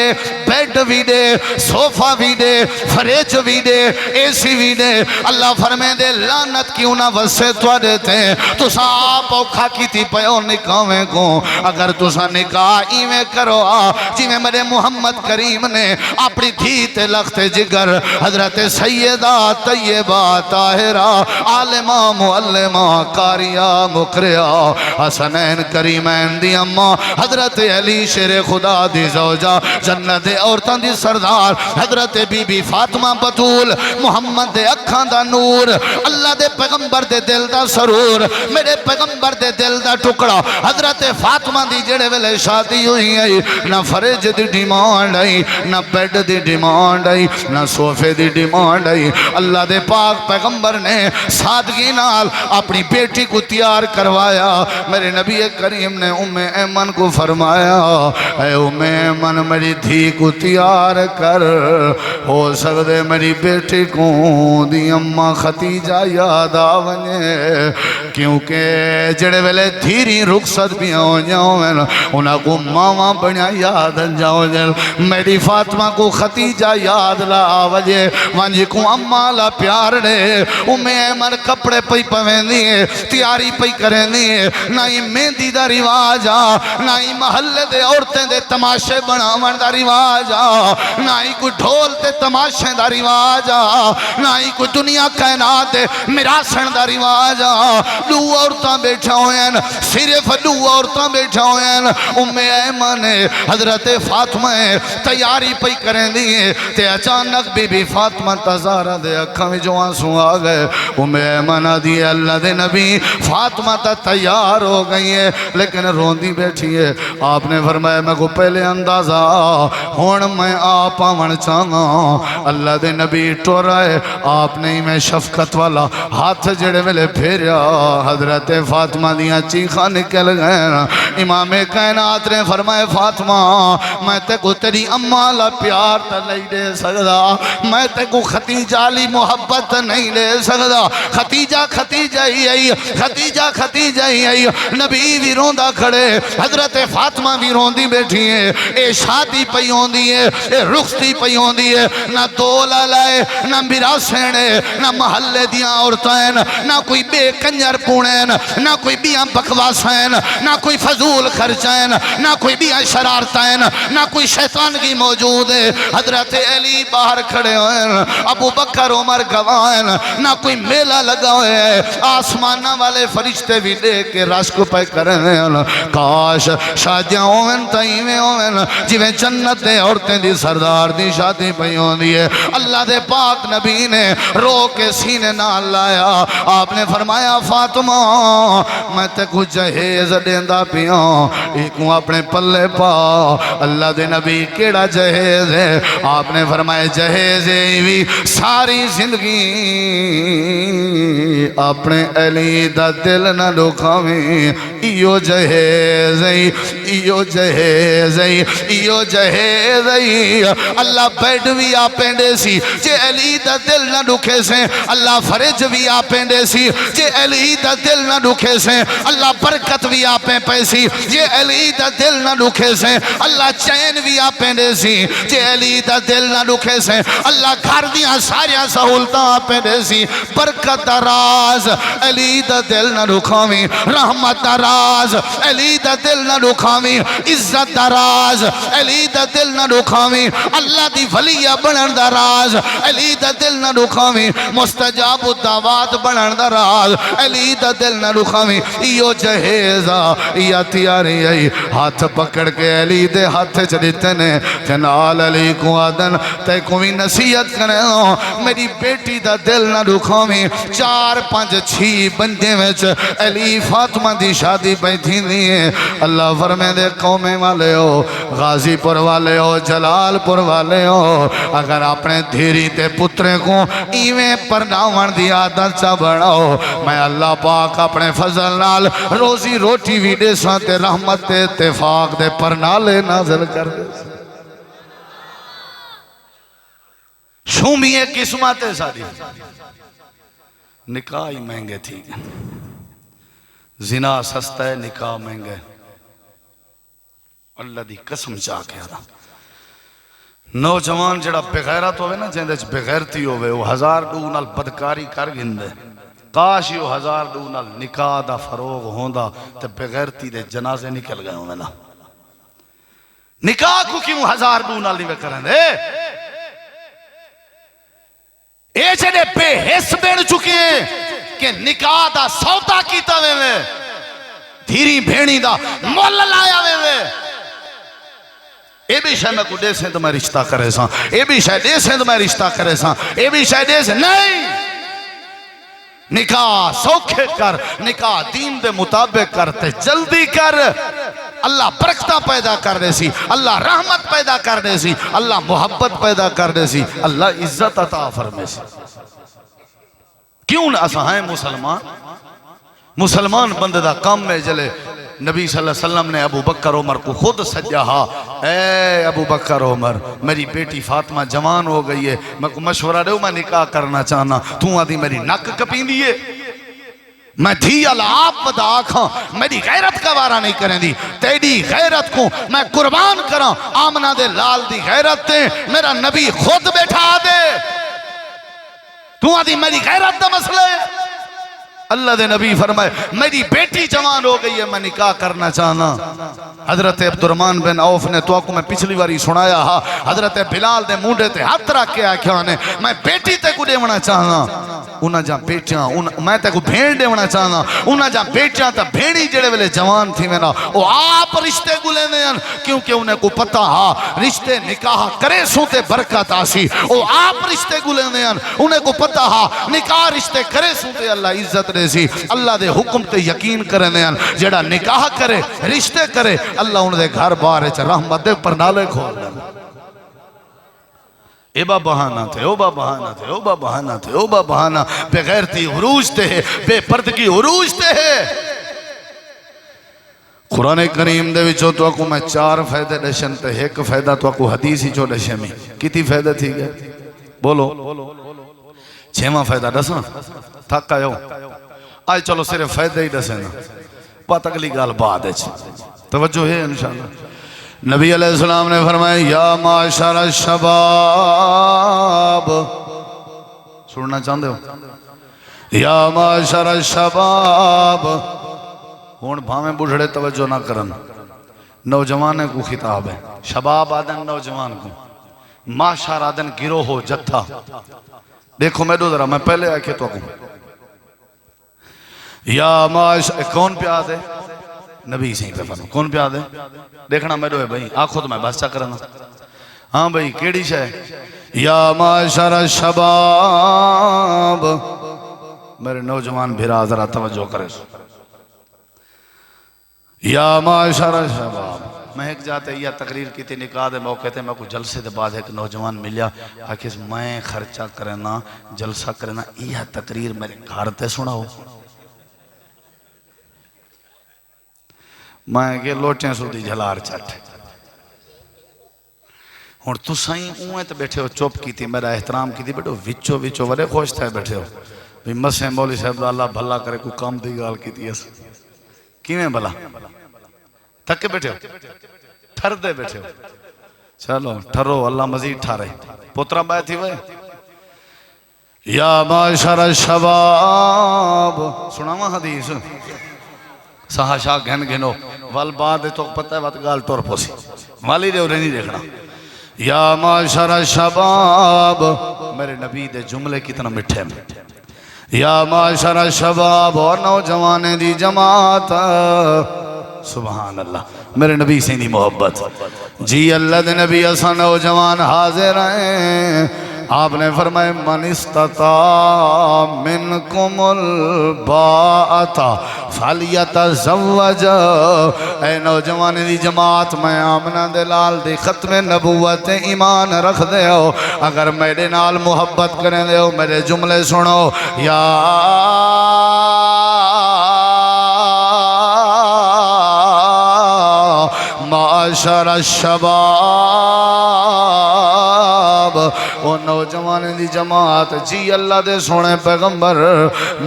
بیڈ بھی دے، صوفہ بھی دے، فریج بھی دے، اے سی بھی دے، اللہ فرمے دے لعنت کیوں نہ وسے تو دیتے، تو سا آپ اوکھا کی تھی پیو نکاویں کو، اگر تو سا نکاح ایویں کرو جی میں میرے محمد کریم نے اپنی دھی تے لخت جگر حضرت سیدہ طیبہ طاہرہ عالمہ معلمہ قاریہ مقریہ حسنین کریمین دی اماں حضرت علی شیر خدا دی زوجہ جنت عورتاں دی سردار حضرت بی بی فاطمہ بطول محمد محمد دے اکھاں دا نور، اللہ دے پیغمبر دے دل دا سرور، میرے پیغمبر دے دل دا ٹکڑا حضرت فاطمہ دی جڑے ویلے شادی ہوئی ہے، نہ فرج دی ڈیمانڈ آئی، نہ بیڈ دی ڈیمانڈ آئی، نہ صوفے دی ڈیمانڈ آئی، اللہ دے پاک پیغمبر نے سادگی نال اپنی بیٹی کو تیار کروایا۔ میرے نبی کریم نے ام ایمن کو فرمایا، اے ام ایمن میری دھی کو تیار کر، ہو سکتے میری بیٹی کو دی اماں ختیجہ یاد آونے، کیونکہ جڑے ویلے دھیری رخصت بھی ہو جاؤں انہاں کو ماما بنیا یاد جاؤ جل، میری فاطمہ کو ختیجہ یاد لا آوجے، وانجی کو اماں لا پیار دے۔ ام ایمن کپڑے پئی پوین دیئے، تیاری پئی کریں دیئے، نہ ہی مہندی دا رواج آ، نہ ہی محلے دے عورتیں دے تماشے بناون دا رواج آ، نہ ہی کوئی ڈھول تے تماشے دا رواج آ، نہ ہی کوئی دنیا کائنات دے مراسن دا رواج آ۔ دو عورتاں بیٹھا ہوئیں، صرف دو عورتاں بیٹھا ہوئیں، ام ایمن حضرت فاطمہ تیاری پئی کریں دیئے، تے اچانک بی بی فاطمہ تزارہ دے اکھاں میں جو آنسوں آ گئے۔ ام ایمن دی اللہ دے نبی فاطمہ تا تیار ہو گئی ہے لیکن روندی بیٹھی ہے۔ آپ نے فرمایا میں کو پہلے اندازہ ہون میں آپ آون چاہاں، اللہ دے نبی ٹور آئے، آپ نے ہی میں شفقت والا ہاتھ جڑے ویلے پھیریا، حضرت فاطمہ دیاں چیخاں نکل گئے۔ امام کائنات نے فرمایا فاطمہ میں تے کو تیری اماں لا پیار تا نہیں دے سکدا، میں تے کو ختیجہ لی محبت نہیں لے سکدا، ختیجہ ہی آئی، ختیجہ ہی آئی۔ نبی بھی روندہ کھڑے، حضرت فاطمہ بھی روندی بیٹھی ہے، اے شادی پئی ہوندی ہے، اے رخصتی پئی ہوندی ہے، نہ دولا لائے، نہ میراسینے، نہ محلے دیاں عورتیں، نہ کوئی بے کنجر پونین، نہ کوئی بیاں بکواسین، نہ کوئی فضول خرچین، نہ کوئی بیاں شرارتین، نہ کوئی شیطان کی موجود ہے۔ حضرت علی باہر کھڑے ہوئے، ابو بکر عمر گواہن، نہ کوئی میلہ لگا ہوئے ہے، آسمانہ والے فرشتے بھی دے کے رشک پہ کریں۔ کاش شادیاں ہوئن تائیویں ہوئن جویں جنت دے عورتیں دی سردار دی شادی پہ ہوندی ہے۔ اللہ دے پاک نبی نے رو کے سینے نال لایا، آپ نے فرمایا فاطمہ میں تے کو جہیز دیندہ پیاں، ایکوں اپنے پلے پا۔ اللہ دے نبی کیڑا جہیز ہے؟ آپ نے فرمایا جہیز بھی ساری زندگی اپنے علی دا دل نہ دکھاویں، ایو جہیز ایو جہیز ایو جہیز۔ اللہ بیڈ بھی آپیں دے سی جے علی دا دل نہ دکھے سے، اللہ فرج بھی آپیں دے سی جے علی دا دل نہ دکھے سے، اللہ برکت بھی آپیں پیسی جے علی دا دل نہ دکھے سے، اللہ چین بھی آپیں دے سی جے علی دا دل نہ دکھے سے، اللہ گھر دیاں ساریاں سہولتاں آپیں دے سی۔ برکت دا راز علی دا دل نہ دکھاویں، رحمت دا راز علی دا دل نہ دکھاویں، عزت دا راز علی دا دل نہ دکھاویں، اللہ دی ولیہ بنن دا راز علی دا دل نہ دکھاویں، مستجاب الدعوات بنن دا راز علی دا دل نہ دکھاویں۔ ایو جہیزا یا تیاری آئی، ہاتھ پکڑ کے علی دے ہاتھ چلیتے نے جنال علی کو آدن تے کوئی نصیحت کرے ہوں میری بیٹی دا دل نہ دکھاویں۔ 4 5 6 بندے وچ علی فاطمہ دی شادی پہ تھی نہیں۔ اللہ فرمے دے قومیں والے ہو، غازی پور والے ہو، جلال پور والے ہو، اگر اپنے دھیری تے پترے کو ایویں پرناون دی عادت چا بڑھاؤ، میں اللہ پاک اپنے فضل نال روزی روٹی بھی دے سانتے رحمت تے اتفاق دے پرنالے نازل کر دے۔ شومیے قسمت ساری نکاح ہی مہنگے تھی، زنا سستا ہے نکاح مہنگے۔ اللہ دی قسم چاہ کے آدھا نوجوان جڑا بغیرت ہوئے نا جہاں دے بغیرتی ہوئے وہ 1000 ڈو نال بدکاری کر گھندے، کاش یہ 1000 ڈو نال نکاح دا فروغ ہوندہ تے بغیرتی دے جنازے نکل گئے ہوئے نا۔ نکاح کو کیوں 1000 ڈو نال نہیں کریں دے؟ اے جڑے بے حس بین چکے ہیں کہ نکاح دا سودا کیتا ہوئے دھیری بھینی دا مول لایا ہوئے یہ بھی شاید میں کو دے سے تو میں رشتہ کرے سا، یہ بھی شاید دے سے تو میں رشتہ کرے سا، یہ بھی شاید دے سے نہیں، نکاح سوکھے کر، نکاح دین دے مطابق کرتے جلدی کر، اللہ برکتہ پیدا کر دے سی، اللہ رحمت پیدا کر دے سی، اللہ محبت پیدا کر دے سی، اللہ عزت عطا فرمے سی۔ کیوں نہ اساں ہیں مسلمان بندے دا کام میں جلے۔ نبی صلی اللہ علیہ وسلم نے ابو بکر عمر کو خود سجا ہا، اے ابو بکر عمر میری بیٹی فاطمہ جوان ہو گئی ہے، میں کو مشورہ دے میں نکاح کرنا چاہنا، تو آدھی میری نک کپین دیئے، میں دھی اللہ آپ ودا آکھاں، میری غیرت کا وارہ نہیں کریں دی، تیری غیرت کو میں قربان کراں، آمنہ دے لال دی غیرت دے میرا نبی خود بیٹھا دے، تو آدھی میری غیرت دا مسئلہ ہے۔ اللہ دے نبی فرمائے میری بیٹی جوان ہو گئی ہے، میں نکاح کرنا چاہنا۔ حضرت عبدالرحمن بن عوف نے تو آپ کو میں پچھلی باری سنایا ہا، حضرت بلال دے مونڈے تے ہاتھ رکھ کے آکھیا نے میں بیٹی تے کو دیونا چاہنا، انہاں جہاں بیٹیاں میں تے کو بھیڑ دیونا چاہنا، انہاں جہاں بیٹیاں تا بھیڑی جڑے ویلے جوان تھی میں نا وہ آپ رشتے گلے دیں، کیونکہ انہیں کو پتہ ہا رشتے نکاح کرے سوتے برکت آسی، وہ آپ رشتے گلے دیں، انہیں کو پتہ ہا نکاح رشتے کرے سوتے اللہ عزت دے سی، اللہ دے حکم تے یقین کرے دیں، جڑا نکاح کرے رشتے کرے اللہ انہیں دے گھر بارے چا رحمت دے پر نالے کھول دیں۔ اے با بہانہ تھے، او با بہانہ تھے، او با بہانہ تھے، او با بہانہ، بے غیرتی عروج تے ہے، بے پردگی عروج تے ہے۔ قرآن کریم دے وچوں تو اکو میں 4 فائدے دشن تے ایک فائدہ تو اکو حدیثی چو دشن میں کتی فائدہ تھی گئے بولو 6واں فائدہ دسنا تھکا یوں آج چلو صرف فائدہ ہی دسنا پتہ اگلی گال بعد ہے توجہ ہے انشاءاللہ۔ نبی علیہ السلام نے فرمایا یا معاشر الشباب، سننا چاہتے ہو یا معاشر الشباب، ہون بھامیں بڑھڑے توجہ نہ کرن، نوجوانے کو خطاب ہے، شباب آدن نوجوان کو، معاشر آدن گروہ ہو جتھا۔ دیکھو میں دو ذرا میں پہلے آکے تو کہوں یا معاشر کون پہ آدھے نبی سے ہی پہ فرمو کون پہ آدھے دیکھنا میں دو ہے بھائی آنکھوں تو میں بس چا کرنا ہاں بھائی کیڑی شاہ یا معاشر الشباب، میرے نوجوان بھیرا ذرا توجہ کرے یا معاشر الشباب۔ میں ایک جاتے یہ تقریر کی تھی نکاح دے موقع تھے میں کو جلسے دے بعد ایک نوجوان ملیا آکے میں خرچہ کرنا جلسہ کرنا یہ تقریر میرے گھر تے سنا ہو میں کہ لوٹیں سو دی جھلار چٹ اور تو سائیں اوہیں تے بیٹھے ہو چوپ کی تھی میرا احترام کی تھی بیٹھو وچو وچو ورے خوش تھے بیٹھے ہو بھی مسیں مولی صاحب اللہ بھلا کرے کوئی کام دی گال کی تھی اس کیویں بھلا تھک کے بیٹھے ہو ٹھر دے بیٹھے ہو چلو ٹھرو اللہ مزید ٹھارے پترہ بائے تھی وہ یا معاشر الشباب سناوا حدیث سہا شاہ گھن گھنو وال بعد تو پتہ ہے بات گال ٹور پوسی والی دے انہیں نہیں دیکھنا یا معاشر الشباب میرے نبی دے جملے کتنا مٹھے میں یا معاشر الشباب اور نوجوانے دی جماعت سبحان اللہ میرے نبی سے نہیں محبت جی اللہ دے نبی اسا نوجوان حاضر ہیں آپ نے فرمائے من استطاع منکم الباءۃ فلیتزوج، اے نوجوان دی جماعت میں آمنہ دلال دی ختم نبوت ایمان رکھ دے ہو اگر میرے نال محبت کریں دے ہو میرے جملے سنو یا معاشر الشباب وہ نوجوان دی جماعت جی اللہ دے سونے پیغمبر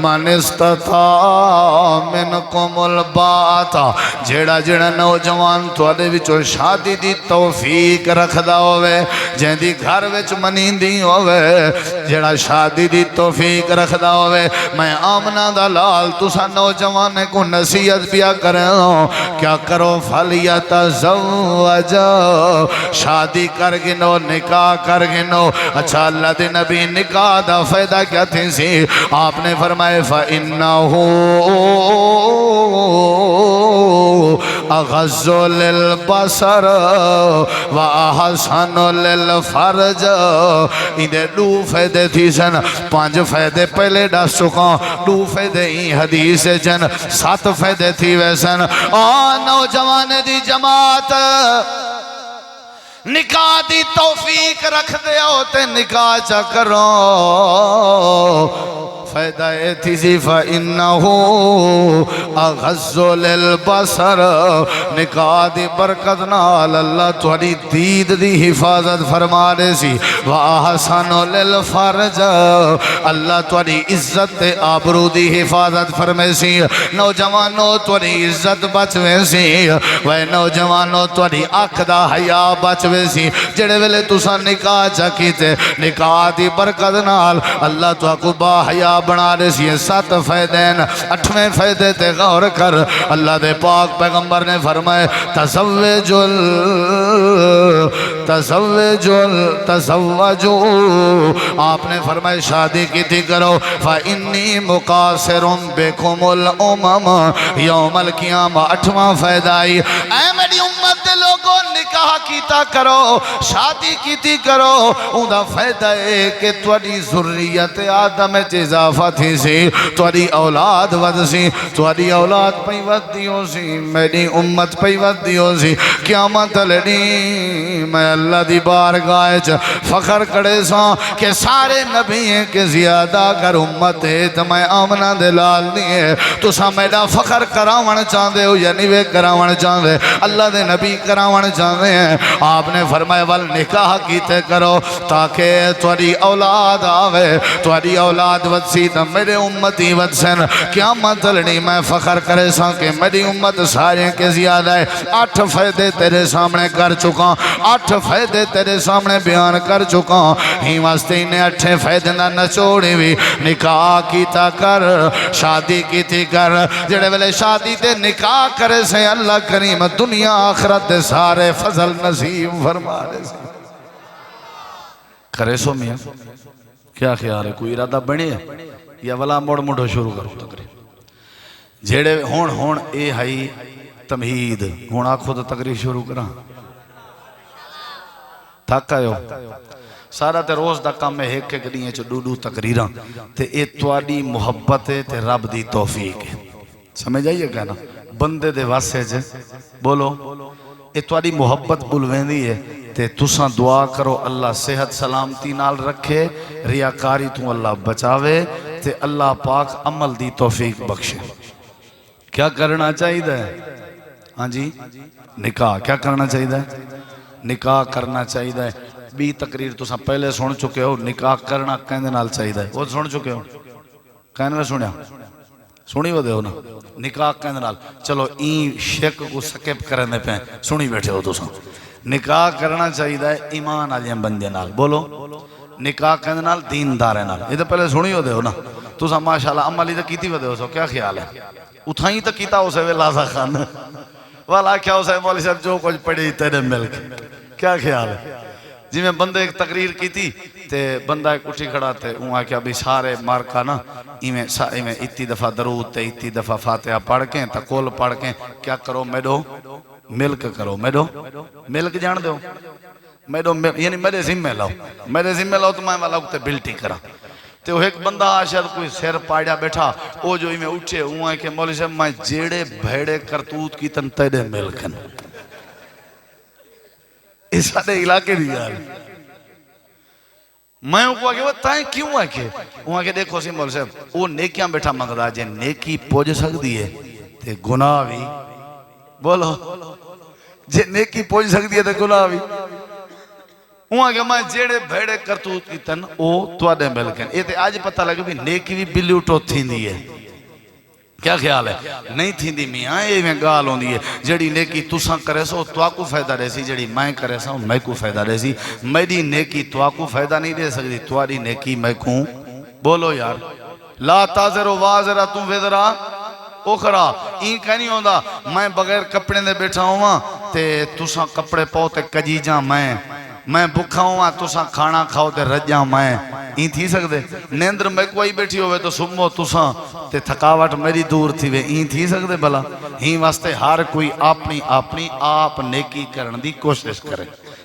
من استطاع منکم الباءۃ جیڑا جیڑا نوجوان تو آدھے وچو شادی دی توفیق رکھدا ہوئے جہاں دی گھر وچ منیندی ہوئے جیڑا شادی دی توفیق رکھدا ہوئے میں آمنہ دلال تسا نوجوانے کو نصیحت پیا کریں کیا کرو فلیتزوج شادی کر گنو نکاح کر گنو اچھا اللہ دے نبی نکاح دا فائدہ کیا تھی سی آپ نے فرمائے فَإِنَّهُ اغض للبصر و احسن للفرج. اندے دو فائدے تھی سن، 5 فائدے پہلے دس چکا، 2 فائدے ہی حدیث جن، 7 فائدے تھی ویسن. نوجوان دی جماعت نکاح دی توفیق رکھ دے ہوتے نکاح چا کرو. فائدہ تھی سی فَإِنَّهُ أَغَضُّ لِلْبَصَرِ. نکاح دی برکت نال اللہ تھوڑی دید دی حفاظت فرما دے سی. وَأَحْسَنُ لِلْفَرْجِ. اللہ تھوڑی عزت تے آبرو دی حفاظت فرمے سی. نوجوانوں تھوڑی عزت بچوے سی. وے نوجوانوں تھوڑی اکھ دا حیا بچوے سی. جڑے ویلے تساں نکاح چا کیتے نکاح دی برکت نال اللہ تو کو با حیا بنا دے سی. 7 فائدے 8ویں فائدے تے غور کر. اللہ دے پاک پیغمبر نے فرمائے تزوجو. آپ نے فرمائے شادی کی تھی کرو. فَإِنِّي مُقَاصِرٌ بِكُمُ الْأُمَمَ یوم القیامہ. 8واں فائدہ آئی اے میری امت دے لوگوں نکاح کیتا کرو، شادی کیتی کرو. اوندا فائدہ ہے کہ تواڈی ذریت آدم وچ اضافہ تھی سی، تواڈی اولاد ود سی، تواڈی اولاد پئی ودی ہو سی، میری امت پئی ودی ہو سی. قیامت لڑی میں اللہ دی بارگاہ وچ فخر کرے سا کہ سارے نبیوں کے زیادہ اگر امت ہے تو میں آمنہ دے لال دی ہے. تساں میرا فخر کراون چاہندے ہو یا نہیں وے کراون چاہندے؟ اللہ دے نبی کراون چاہندے ہیں. آپ نے فرمایا ول نکاح کیتے کرو تاکہ تواڈی اولاد آوے. تواڈی اولاد ودسی تو میرے امتی ودسن. قیامت لڑی میں فخر کرے سا کہ میری امت سارے کے زیادہ ہے. 8 فائدے تیرے سامنے کر چکا، 8 فائدے تیرے سامنے بیان کر چکا. ہی واسطے انہیں 8 فائدے نہ نچوڑی بھی. نکاح کیتا کر، شادی کیتی کر. جڑے ویلے شادی تے نکاح کرے سے اللہ کریم دنیا آخرت دے سارے فضل نصیب فرما دے سے. کرے سو میاں کیا خیال ہے؟ کوئی ارادہ بنے یا ولا موڑ موڑو شروع کرو تقریر. جیڑے ہون اے ہائی تمہید ہون آکھو تو تقریر شروع کرا. تھک آئے ہو سارا تے روز دا کام میں ایک ایک دیئے چو 2 تقریران تے اے تواڈی محبت ہے تے رب دی توفیق ہے. سمجھ آئیے کہنا بندے دے واسے جے بولو اے تواڈی محبت بلویندی ہے تے تساں دعا کرو اللہ صحت سلامتی نال رکھے، ریاکاری تو اللہ بچاوے تے اللہ پاک عمل دی توفیق بخشے. کیا کرنا چاہیے؟ ہاں جی نکاح. کیا کرنا چاہیے؟ نکاح کرنا چاہیے. 20 تقریر تساں پہلے سن چکے ہو. نکاح کرنا کہندے نال چاہیے وہ سن چکے ہو؟ کہنے میں سنیا سنی ودے ہو نا نکاح کہندے نال. چلو این شک کو سکپ کرنے پہ سنی بیٹھے ہو تساں. نکاح کرنا چاہیے ایمان آلیاں بندے نال. بولو نکاح کہندے نال دیندارے نال. یہ تو پہلے سنی ودے ہو نا. تساں ماشاءاللہ عملی تو کیتی ودے ہو سو. کیا خیال ہے؟ اتھائیں تو کیتا ہو سے وے لازہ خان والا کیا ہو سے مولی صاحب جو کچھ پڑھی تیرے ملک. کیا خیال ہے؟ جی میں بندے ایک تقریر کی تھی تے بندہ ایک اٹھی کھڑا تھے وہاں کیا بھی سارے مارکا نا ایمیں اتی دفعہ درود تے اتی دفعہ فاتحہ پڑھ کے تقول پڑھ کے کیا کرو میڈو ملک کرو. میڈو ملک جان دو میڈو یعنی میرے ذمہ لاؤ، میرے ذمہ لاؤ تو میں والا اکتے بلٹی کرا. تے وہ ایک بندہ آشد کوئی سیر پاڑیا بیٹھا وہ جو میں اٹھے ہوا ہے کہ مولی صاحب میں جیڑے بھیڑے کرتوت کی تن تیرے ملکن. اس سارے علاقے دی یار میں ان کو آگے وہ تائیں کیوں ہے کہ وہاں کے دیکھو سی مولی صاحب وہ نیکیاں بیٹھا مگدہ جے نیکی پوج سکتی ہے تے گناہ بھی بولو جے نیکی پوج سکتی ہے تے گناہ بھی. وہاں کہ میں جیڑے بھیڑے کرتوت کی تن او توڑے ملکن. یہ تے آج پتہ لگے بھی نیکی بھی بلی اٹھو تھیندی ہے. کیا خیال ہے؟ نہیں تھیندی میاں یہ میں گال ہوں دی ہے. جیڑی نیکی تساں کرے سو تو کو فائدہ رہے سی، جیڑی میں کرے سا میں کو فائدہ رہے سی. میری نیکی تو کو فائدہ نہیں دے سکتی، تواری نیکی میں کوں. بولو یار لا تازر و وازراتوں وزرا اخرا. این کہنی ہوندہ میں بغیر کپڑے دے بیٹھا ہوں تے تساں کپڑے پاؤ تے کجی جاں میں میں بکھا ہوں تساں کھانا کھاؤ تے رجاں میں این تھی سکدے نیندر میں کوئی بیٹھی ہوئے تو سمو تساں تے تھکاوٹ میری دور تھی وے این تھی سکدے بلا ہی واسطے ہر کوئی اپنی اپنی آپ نیکی کرن دی کوشش کرے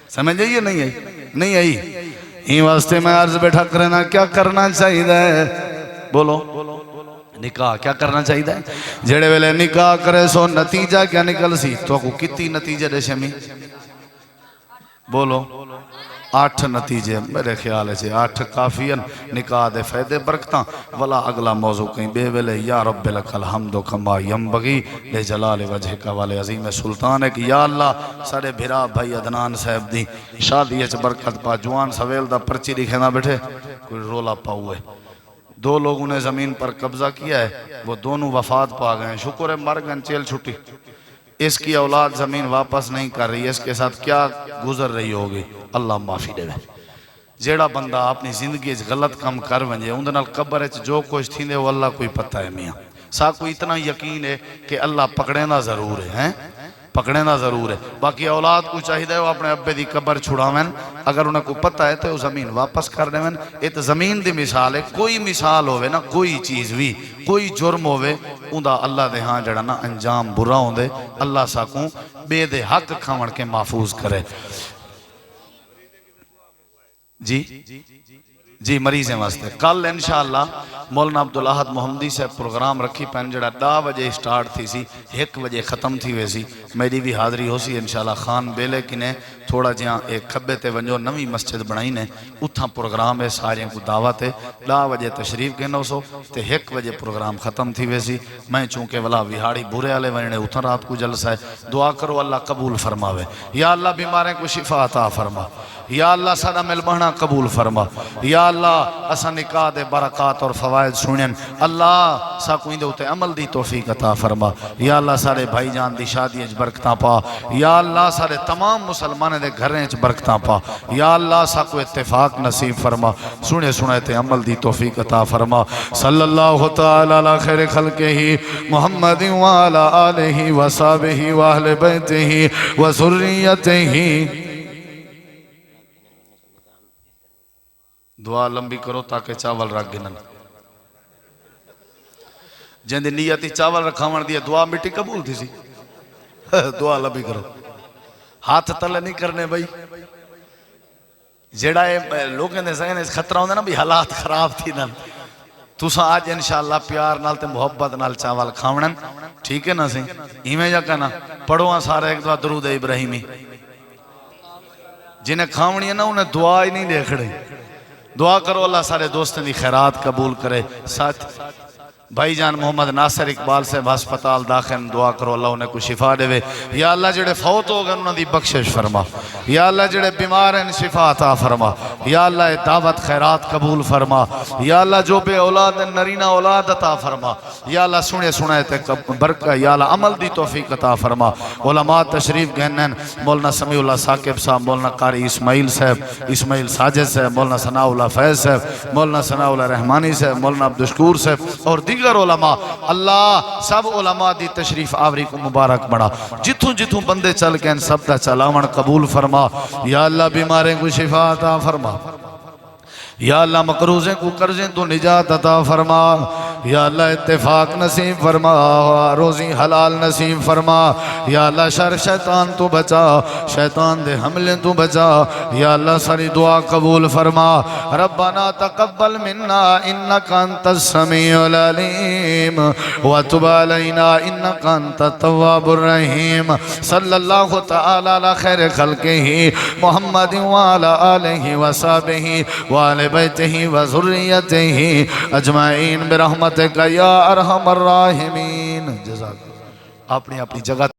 سمجھ آئیے نہیں آئی نہیں آئی ہی واسطے میں عرض بیٹھا کرنا کیا کرنا چاہیے بولو نکاح کیا کرنا چاہیے جڑے ویلے نکاح کرے سو نتیجہ کیا نکل سی تو کو کتی نتیجہ دے شمی بولو 8 نتیجے میرے خیال ہے 8 کافی نکاح دے فائدے برکتاں ولا اگلا موضوع کہیں بے ویلے یا رب لک الحمد کما ینبغی لجلال وجہک والے عظیم سلطان ہے کہ یا اللہ سارے بھرا بھائی عدنان صاحب دی شادی اچ برکت پا جوان سویل دا پرچی لکھے نہ بیٹھے کوئی رولا پاؤے 2 لوگوں نے زمین پر قبضہ کیا ہے وہ دونوں وفات پا گئے ہیں شکر ہے مر گئے جیل چھٹی اس کی اولاد زمین واپس نہیں کر رہی ہے اس کے ساتھ کیا گزر رہی ہوگی اللہ معافی دے جیڑا بندہ اپنی زندگی غلط کام کر ونجے اندر نال قبر جو کچھ تھیندے وہ اللہ کوئی پتہ ہے میاں سا کوئی اتنا یقین ہے کہ اللہ پکڑے نہ ضرور ہے پکڑے نہ ضرور ہے باقی اولاد کو چاہیے وہ اپنے ابے دی قبر چھڑاویں اگر انہیں کو پتہ ہے تو وہ زمین واپس کر دیں ایک زمین دی مثال ہے کوئی مثال ہوئے نا کوئی چیز بھی کوئی جرم ہوئے اندھا اللہ دے ہاں جڑا نا انجام برا ہوں دے اللہ ساکوں بے دے حق کھاون کے محفوظ کرے جی مریضیں واسطے کل انشاءاللہ مولانا عبدالاحد محمدی سے پروگرام رکھی پہن جڑا 10 بجے سٹارٹ تھی سی 1 بجے ختم تھی ویسی میری بھی حاضری ہو سی انشاءاللہ خان بیلے کنے تھوڑا جہاں ایک کھبے تے ونجو نوی مسجد بنائی نے اتھا پروگرام ہے سارے کو دعوت ہے 10 بجے تشریف کے نو سو تے 1 بجے پروگرام ختم تھی ویسی میں چونکہ ولا وہاڑی بورے آلے ونجنے اتھا رات کو جلسہ ہے دعا کرو اللہ قبول فرماوے یا اللہ بیماریں کو شفا عطا فرما یا اللہ سادہ ملبہنا قبول فرما یا اللہ اسا نکاح دے برکات اور فوائد سنین اللہ سا کوئی دے ہوتے عمل دی توفیق عطا فرما یا اللہ سارے بھائی جان دی شادی اچ برکتاں پا یا اللہ سارے تمام مسلمانے دے گھریں اچ برکتاں پا یا اللہ سا کو اتفاق نصیب فرما سنے تے عمل دی توفیق عطا فرما صلی اللہ تعالی علی خیر خلقہ محمد وعلی آلہ وصحبہ واہل بیتہ وذریتہ دعا لمبی کرو تاکہ چاول رکھ گنن جن دی نیتی چاول رکھاون دی دعا مٹی قبول تھی سی دعا لمبی کرو ہاتھ تلے نہیں کرنے بھائی جیڑا لوگیں دے ذہن اس خطرہ ہوندے نا بھی حالات خراب تھی نا تُسا آج انشاءاللہ پیار نال تے محبت نال چاول کھاونن ٹھیک ہے نا سی ایمیں جا کہنا پڑھو سارے ایک دعا درود ابراہیمی جنہیں کھاونی ہے نا انہیں دعا ہی نہیں دیکھ رہے دعا کرو اللہ سارے دوستیں دی خیرات قبول کرے ساتھ بھائی جان محمد ناصر اقبال سے ہسپتال داخل دعا کرو اللہ انہیں کو شفا دے یا اللہ جڑے فوت ہو گئے انہوں دی بخشش فرما یا اللہ جڑے بیمار ہیں شفا عطا فرما یا اللہ دعوت خیرات قبول فرما یا اللہ جو بے اولاد نرینہ اولاد عطا فرما یا اللہ سنے تے برکہ یا اللہ عمل دی توفیق عطا فرما علماء تشریف گہنن مولانا سمیع اللہ ثاقب صاحب مولانا قاری اسماعیل صاحب اسماعیل ساجد صاحب مولانا ثناء اللہ فیض صاحب مولانا ثناء اللہ رحمانی صاحب مولانا عبدالشکور صاحب اور دیگر علماء اللہ سب علماء دی تشریف آوری کو مبارک بڑھا جتوں بندے چل کے ان سب دا چلاون قبول فرما یا اللہ بیماریں کو شفا عطا فرما یا اللہ مقروضیں کو قرضیں تو نجات عطا فرما یا اللہ اتفاق نصیب فرما روزی حلال نصیب فرما یا اللہ شر شیطان تو بچا شیطان دے حملیں تو بچا یا اللہ ساری دعا قبول فرما ربنا تقبل منا انکا انت السمیع العلیم وتب علینا انکا انت التواب الرحیم صلی اللہ تعالی علی خیر خلقہ محمد وعلی آلہ وصحبہ وعلی بیتہ وذریتہ اجمعین برحمتک یا ارحم الراحمین جزاک اپنی جگہ